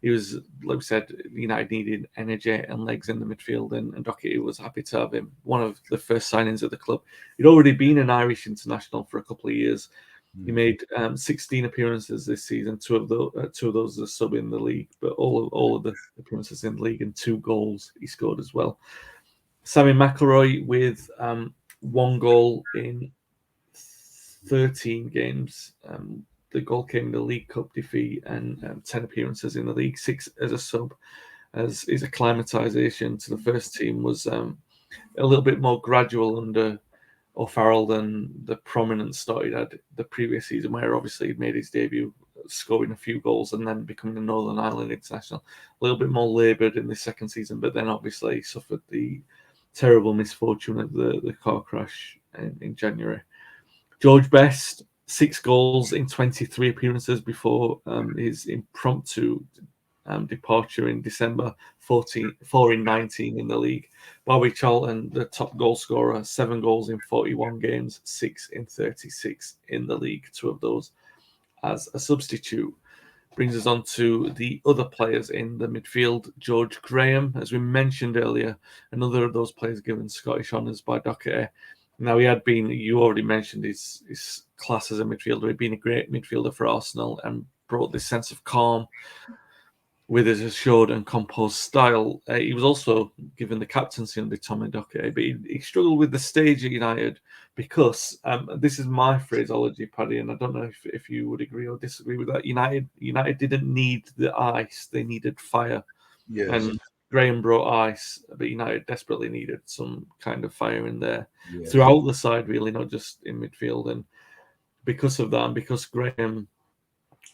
S1: He was, like we said, United needed energy and legs in the midfield, and Doherty was happy to have him. One of the first signings at the club. He'd already been an Irish international for a couple of years. He made 16 appearances this season, two of those as a sub in the league, but all of the appearances in the league and 2 goals he scored as well. Sammy McElroy with 1 goal in 13 games. The goal came in the League Cup defeat and 10 appearances in the league, 6 as a sub. As his acclimatisation to the first team was a little bit more gradual under O'Farrell than the prominent start he had the previous season, where obviously he made his debut, scoring a few goals and then becoming a Northern Ireland international. A little bit more laboured in the second season, but then obviously suffered the terrible misfortune of the car crash in January. George Best, 6 goals in 23 appearances before his impromptu departure in December, 4 in 19 in the league. Bobby Charlton, the top goal scorer, 7 goals in 41 games, 6 in 36 in the league, 2 of those as a substitute. Brings us on to the other players in the midfield. George Graham, as we mentioned earlier, another of those players given Scottish honours by Doherty. Now, he had been, you already mentioned his class as a midfielder. He'd been a great midfielder for Arsenal and brought this sense of calm with his assured and composed style. He was also given the captaincy under Tommy Doherty, but he struggled with the stage at United because this is my phraseology, Paddy, and I don't know if you would agree or disagree with that. United didn't need the ice; they needed fire.
S2: Yes.
S1: And Graham brought ice, but United desperately needed some kind of fire in there
S2: Yes.
S1: throughout the side, really, not just in midfield. And because of that, and because Graham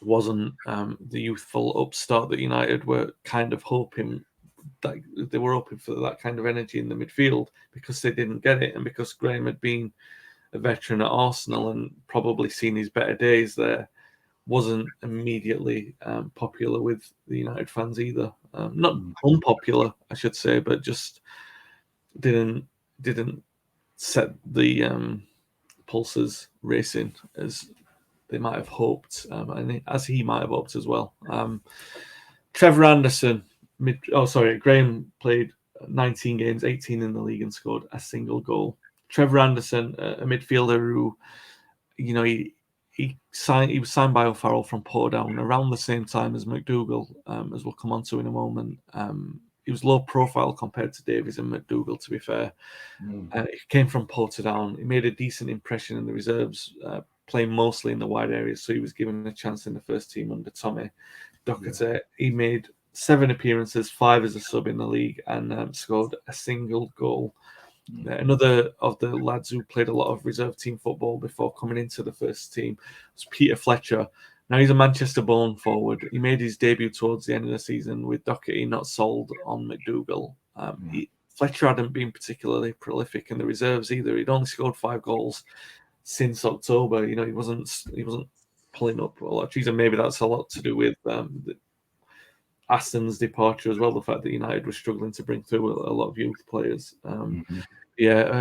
S1: wasn't the youthful upstart that United were kind of hoping, that they were hoping for that kind of energy in the midfield, because they didn't get it, and because Graham had been a veteran at Arsenal and probably seen his better days there, wasn't immediately popular with the United fans either. Not unpopular, I should say, but just didn't set the pulses racing as they might have hoped, and as he might have hoped as well. Trevor Anderson, Graham played 19 games, 18 in the league, and scored a single goal. Trevor Anderson, a midfielder who, he was signed by O'Farrell from Portadown around the same time as McDougall, as we'll come on to in a moment. He was low profile compared to Davies and McDougall, to be fair. He came from Portadown. He made a decent impression in the reserves, playing mostly in the wide areas, so he was given a chance in the first team under Tommy Doherty. Yeah. He made 7 appearances, 5 as a sub in the league, and scored a single goal. Another of the lads who played a lot of reserve team football before coming into the first team was Peter Fletcher. Now, he's a Manchester-born forward. He made his debut towards the end of the season with Doherty not sold on McDougall. Fletcher hadn't been particularly prolific in the reserves either. He'd only scored 5 goals since October. He wasn't pulling up a lot of trees, and maybe that's a lot to do with Aston's departure as well. The fact that United was struggling to bring through a lot of youth players.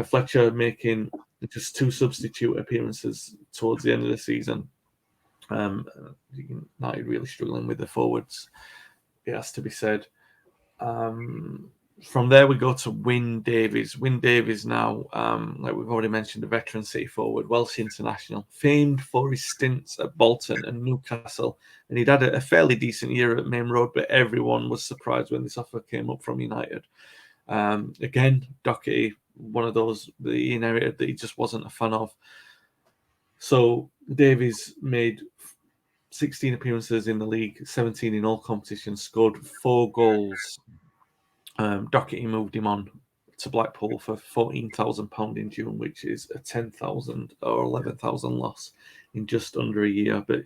S1: Fletcher making just 2 substitute appearances towards the end of the season. United really struggling with the forwards, it has to be said. From there, we go to Wyn Davies. Wyn Davies now, like we've already mentioned, a veteran City forward, Welsh international, famed for his stints at Bolton and Newcastle. And he'd had a fairly decent year at Main Road, but everyone was surprised when this offer came up from United. Again, Doherty, one of those that he inherited that he just wasn't a fan of. So Davies made 16 appearances in the league, 17 in all competitions, scored 4 goals. Doherty moved him on to Blackpool for £14,000 in June, which is a 10,000 or 11,000 loss in just under a year. But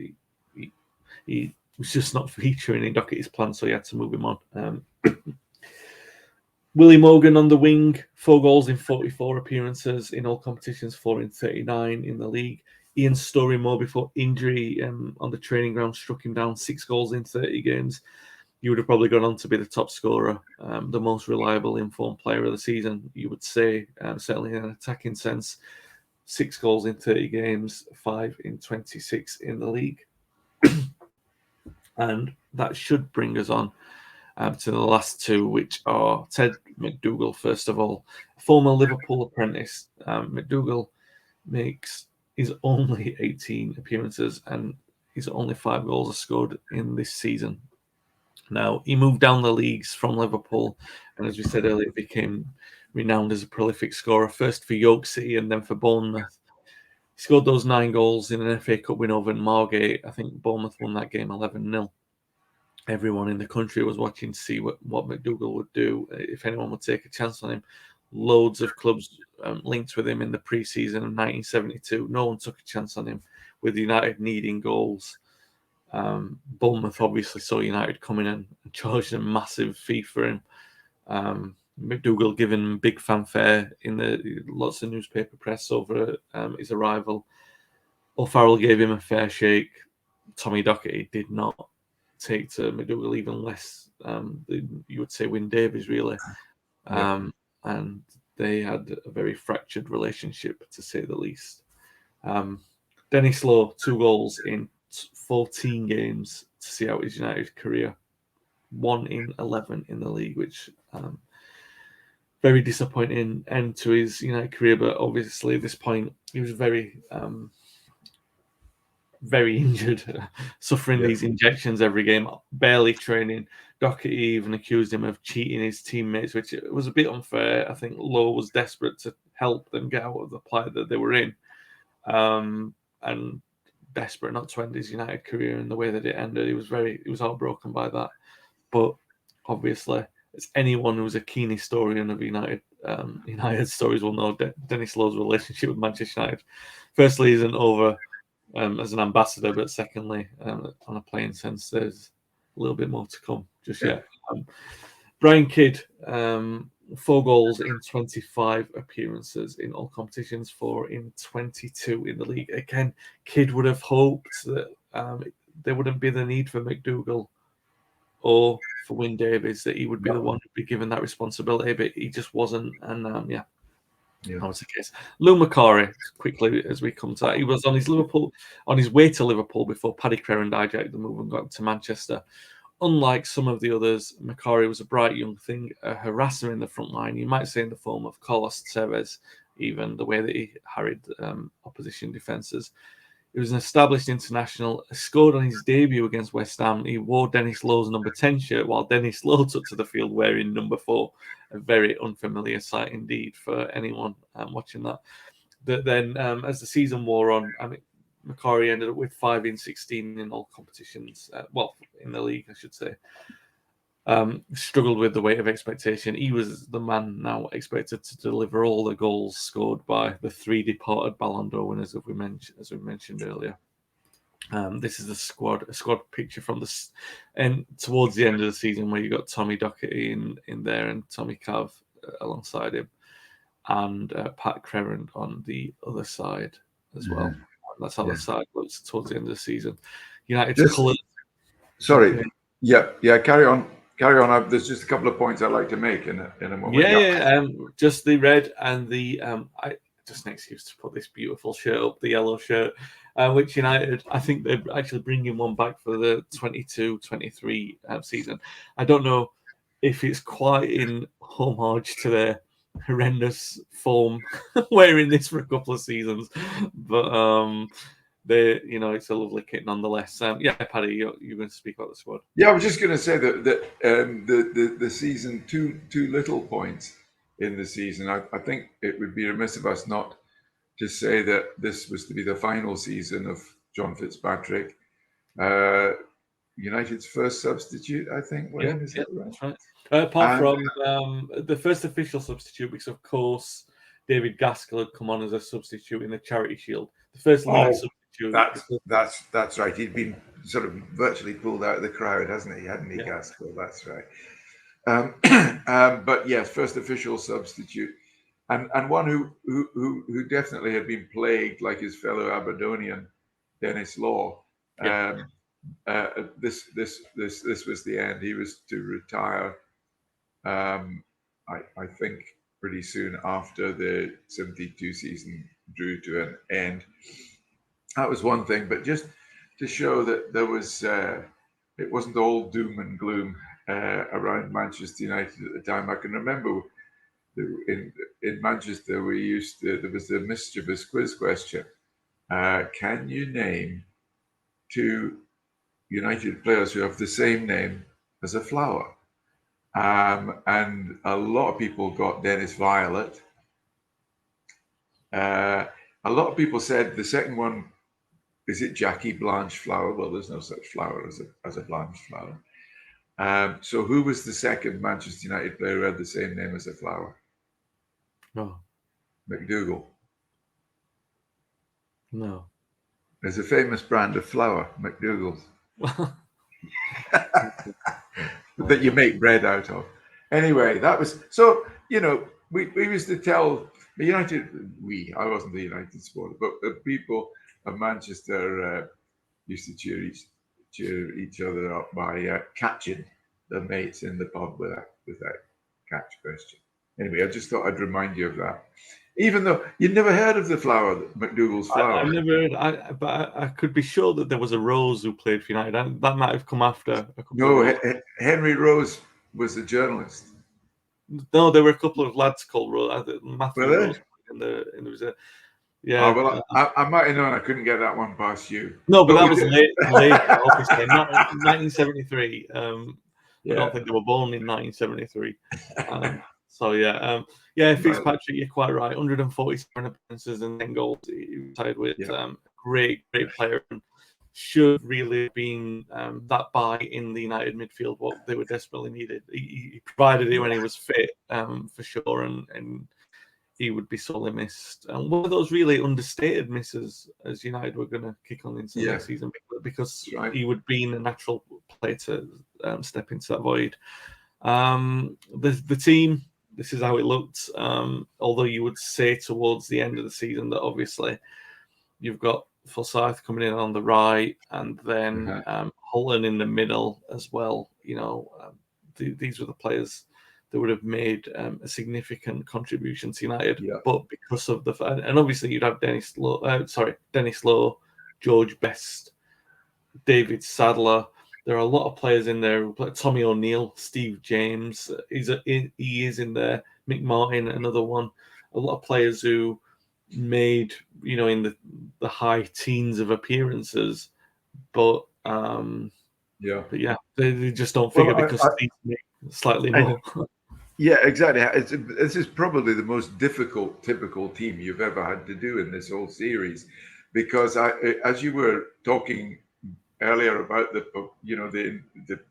S1: he was just not featuring in Doherty's plan, so he had to move him on. Willie Morgan on the wing, 4 goals in 44 appearances in all competitions, 4 in 39 in the league. Ian Storey-Moore, before injury on the training ground, struck him down, 6 goals in 30 games. You would have probably gone on to be the top scorer, the most reliable informed player of the season, you would say, certainly in an attacking sense. 6 goals in 30 games, 5 in 26 in the league. And that should bring us on to the last 2, which are Ted McDougall, first of all, former Liverpool apprentice. McDougall makes his only 18 appearances and his only 5 goals are scored in this season. Now, he moved down the leagues from Liverpool, and as we said earlier, became renowned as a prolific scorer, first for York City and then for Bournemouth. He scored those 9 goals in an FA Cup win over Margate. I think Bournemouth won that game 11-0. Everyone in the country was watching to see what McDougall would do, if anyone would take a chance on him. Loads of clubs linked with him in the pre-season of 1972. No one took a chance on him, with United needing goals. Bournemouth obviously saw United coming in and charged a massive fee for him. McDougall given big fanfare in lots of newspaper press over his arrival. O'Farrell gave him a fair shake. Tommy Doherty did not take to McDougall even less. You would say Wyn Davies, really. And they had a very fractured relationship, to say the least. Dennis Law, 2 goals in 14 games to see out his United career. 1 in 11 in the league, which very disappointing end to his United career. But obviously, at this point, he was very injured, suffering these injections every game, barely training. Doherty even accused him of cheating his teammates, which was a bit unfair. I think Lowe was desperate to help them get out of the plight that they were in, and desperate not to end his United career in the way that it ended. He was heartbroken by that. But obviously, as anyone who's a keen historian of United stories will know, Dennis Lowe's relationship with Manchester United, firstly, isn't over as an ambassador, but secondly, on a playing sense, there's a little bit more to come just yet. Brian Kidd, 4 goals in 25 appearances in all competitions, 4 in 22 in the league. Again, Kidd would have hoped that there wouldn't be the need for McDougall or for Wyn Davies, that he would be the one who'd be given that responsibility, but he just wasn't. And that was the case. Lou McCarry, quickly as we come to that, he was on his way to Liverpool before Paddy Crerand hijacked the move and got to Manchester. Unlike some of the others, Macari was a bright young thing, a harasser in the front line. You might say in the form of Carlos Tevez, even the way that he harried opposition defences. He was an established international, scored on his debut against West Ham. He wore Dennis Lowe's number 10 shirt while Dennis Lowe took to the field wearing number 4. A very unfamiliar sight indeed for anyone watching that. But then as the season wore on, Macari ended up with 5 in 16 in all competitions. In the league, I should say. Struggled with the weight of expectation. He was the man now expected to deliver all the goals scored by the 3 departed Ballon d'Or winners, as we mentioned earlier. This is a squad picture from and towards the end of the season, where you got Tommy Doherty in there and Tommy Cav alongside him, and Pat Crerand on the other side as well. That's how the side looks towards the end of the season. United's colours.
S2: Sorry. Okay. Yeah. Carry on. There's just a couple of points I'd like to make in a moment.
S1: Just the red and the just an excuse to put this beautiful shirt up, the yellow shirt, which United, I think they're actually bringing one back for the 22-23 season. I don't know if it's quite in homage to their horrendous form wearing this for a couple of seasons, but it's a lovely kit nonetheless. Yeah, Paddy, you're going to speak about the squad.
S2: Yeah, I was just going to say that the season too little points in the season. I think it would be remiss of us not to say that this was to be the final season of John Fitzpatrick, United's first substitute. I think, Wayne, is that right?
S1: That's right. Apart from the first official substitute, because of course David Gaskell had come on as a substitute in the Charity Shield. The first league substitute.
S2: That's right. He'd been sort of virtually pulled out of the crowd, hasn't he? Hadn't he,
S1: Yeah.
S2: Gaskell? That's right. But yes, first official substitute, and one who definitely had been plagued like his fellow Aberdonian, Dennis Law.
S1: Yeah.
S2: This was the end. He was to retire. I think pretty soon after the 72 season drew to an end. That was one thing, but just to show that there was, it wasn't all doom and gloom around Manchester United at the time. I can remember in Manchester there was a mischievous quiz question. Can you name two United players who have the same name as a flower? And a lot of people got Dennis Violet. A lot of people said the second one, is it Jackie Blanche Flower? Well, there's no such flower as a Blanche flower. So who was the second Manchester United player who had the same name as a flower?
S1: No.
S2: McDougall.
S1: No.
S2: There's a famous brand of flour, McDougall's, that you make bread out of. Anyway, that was so. We used to tell the United. I wasn't the United supporter, but the people of Manchester used to cheer each other up by catching their mates in the pub with that catch question. Anyway, I just thought I'd remind you of that. Even though you'd never heard of the flower, McDougall's flower.
S1: I've never heard, but I could be sure that there was a Rose who played for United. That might have come after.
S2: Henry Rose was a journalist.
S1: No, there were a couple of lads called Rose. Matthew
S2: Really?
S1: Rose, and there was a. Yeah.
S2: Oh, well, I might have known. I couldn't get that one past you.
S1: No, but that was late, obviously, not 1973. I don't think they were born in 1973. So yeah, Fitzpatrick, you're quite right. 147 appearances and 10 goals. He tied with great player, and should really have been that buy in the United midfield what they were desperately needed. He provided it when he was fit, for sure, and he would be sorely missed. And one of those really understated misses as United were going to kick on into next season, because he would be in a natural play to step into that void. The team, this is how it looked. Although you would say towards the end of the season that obviously you've got Forsyth coming in on the right, and then Holland in the middle as well. These were the players that would have made a significant contribution to United. But because of and obviously you'd have Dennis Lowe, George Best, David Sadler. There are a lot of players in there. Tommy O'Neill, Steve James, he is in there. Mick Martin, another one. A lot of players who made, in the high teens of appearances, but they just don't figure because Steve made slightly more.
S2: Yeah, exactly. This is probably the most difficult typical team you've ever had to do in this whole series, because as you were talking earlier about the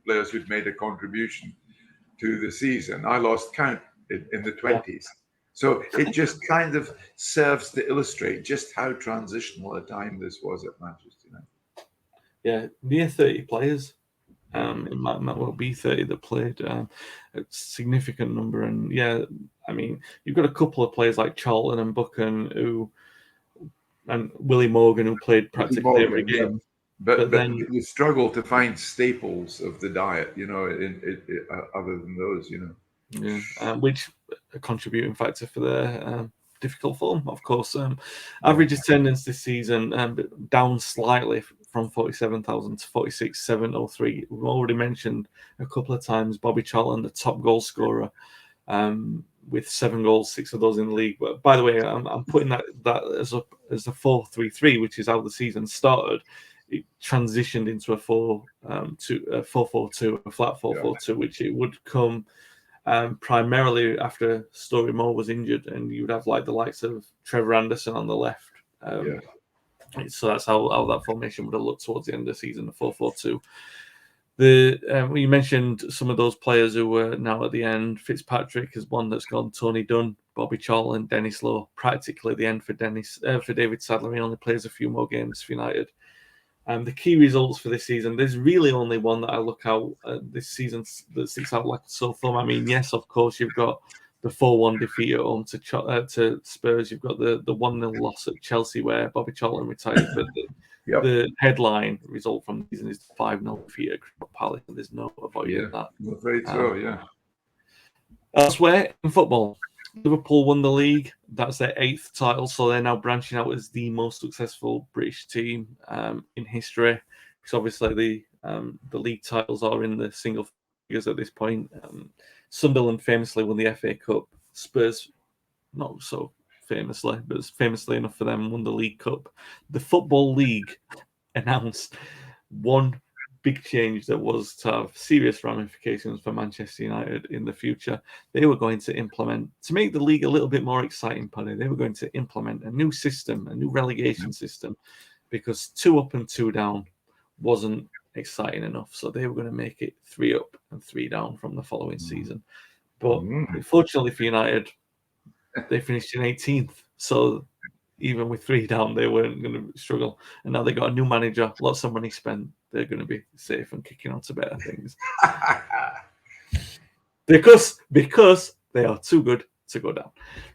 S2: players who'd made a contribution to the season, I lost count in the 20s. So it just kind of serves to illustrate just how transitional a time this was at Manchester United.
S1: Yeah, near 30 players. It might well be 30 that played. A significant number. And you've got a couple of players like Charlton and Buchan and Willie Morgan, who played practically every game.
S2: Yeah. But then you struggle to find staples of the diet, other than those,
S1: which a contributing factor for their difficult form, of course. Average attendance this season down slightly from 47,000 to 46,703. We've already mentioned a couple of times Bobby Charlton, the top goal scorer, with 7 goals, 6 of those in the league. But by the way, I'm putting that as a 4-3-3, which is how the season started. It transitioned into a 4-4-2, a flat 4-4-2, which it would come primarily after Story Moore was injured, and you would have like the likes of Trevor Anderson on the left. So that's how that formation would have looked towards the end of the season, the 4-4-2. You mentioned some of those players who were now at the end. Fitzpatrick is one that's gone. Tony Dunn, Bobby Charlton, Dennis Lowe. Practically the end for David Sadler. He only plays a few more games for United. The key results for this season, there's really only one that I look out this season that sticks out like a sore thumb. I mean, yes, of course, you've got the 4-1 defeat at home to Spurs. You've got the 1-0 loss at Chelsea where Bobby Charlton retired. But the headline result from the season is the 5-0 defeat at Crystal Palace. And there's no avoiding that.
S2: Very so,
S1: Elsewhere in football, Liverpool won the league. That's their 8th title, so they're now branching out as the most successful British team in history. Because obviously the league titles are in the single figures at this point. Sunderland famously won the FA Cup. Spurs, not so famously, but famously enough for them, won the League Cup. The Football League announced one big change that was to have serious ramifications for Manchester United in the future. They were going to implement, to make the league a little bit more exciting, Paddy, they were going to implement a new system, a new relegation system, because 2 up and 2 down wasn't exciting enough. So they were going to make it 3 up and 3 down from the following season. But unfortunately for United, they finished in 18th. So even with 3 down, they weren't going to struggle. And now they got a new manager, lots of money spent. They're going to be safe and kicking on to better things. because they are too good to go down.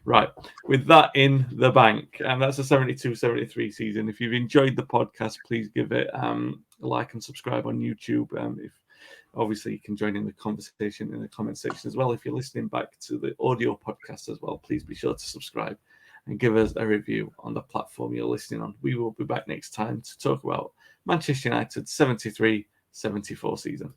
S1: Right. With that in the bank, and that's a 72-73 season. If you've enjoyed the podcast, please give it a like and subscribe on YouTube. If obviously you can join in the conversation in the comment section as well. If you're listening back to the audio podcast as well, please be sure to subscribe and give us a review on the platform you're listening on. We will be back next time to talk about Manchester United's 73-74 season.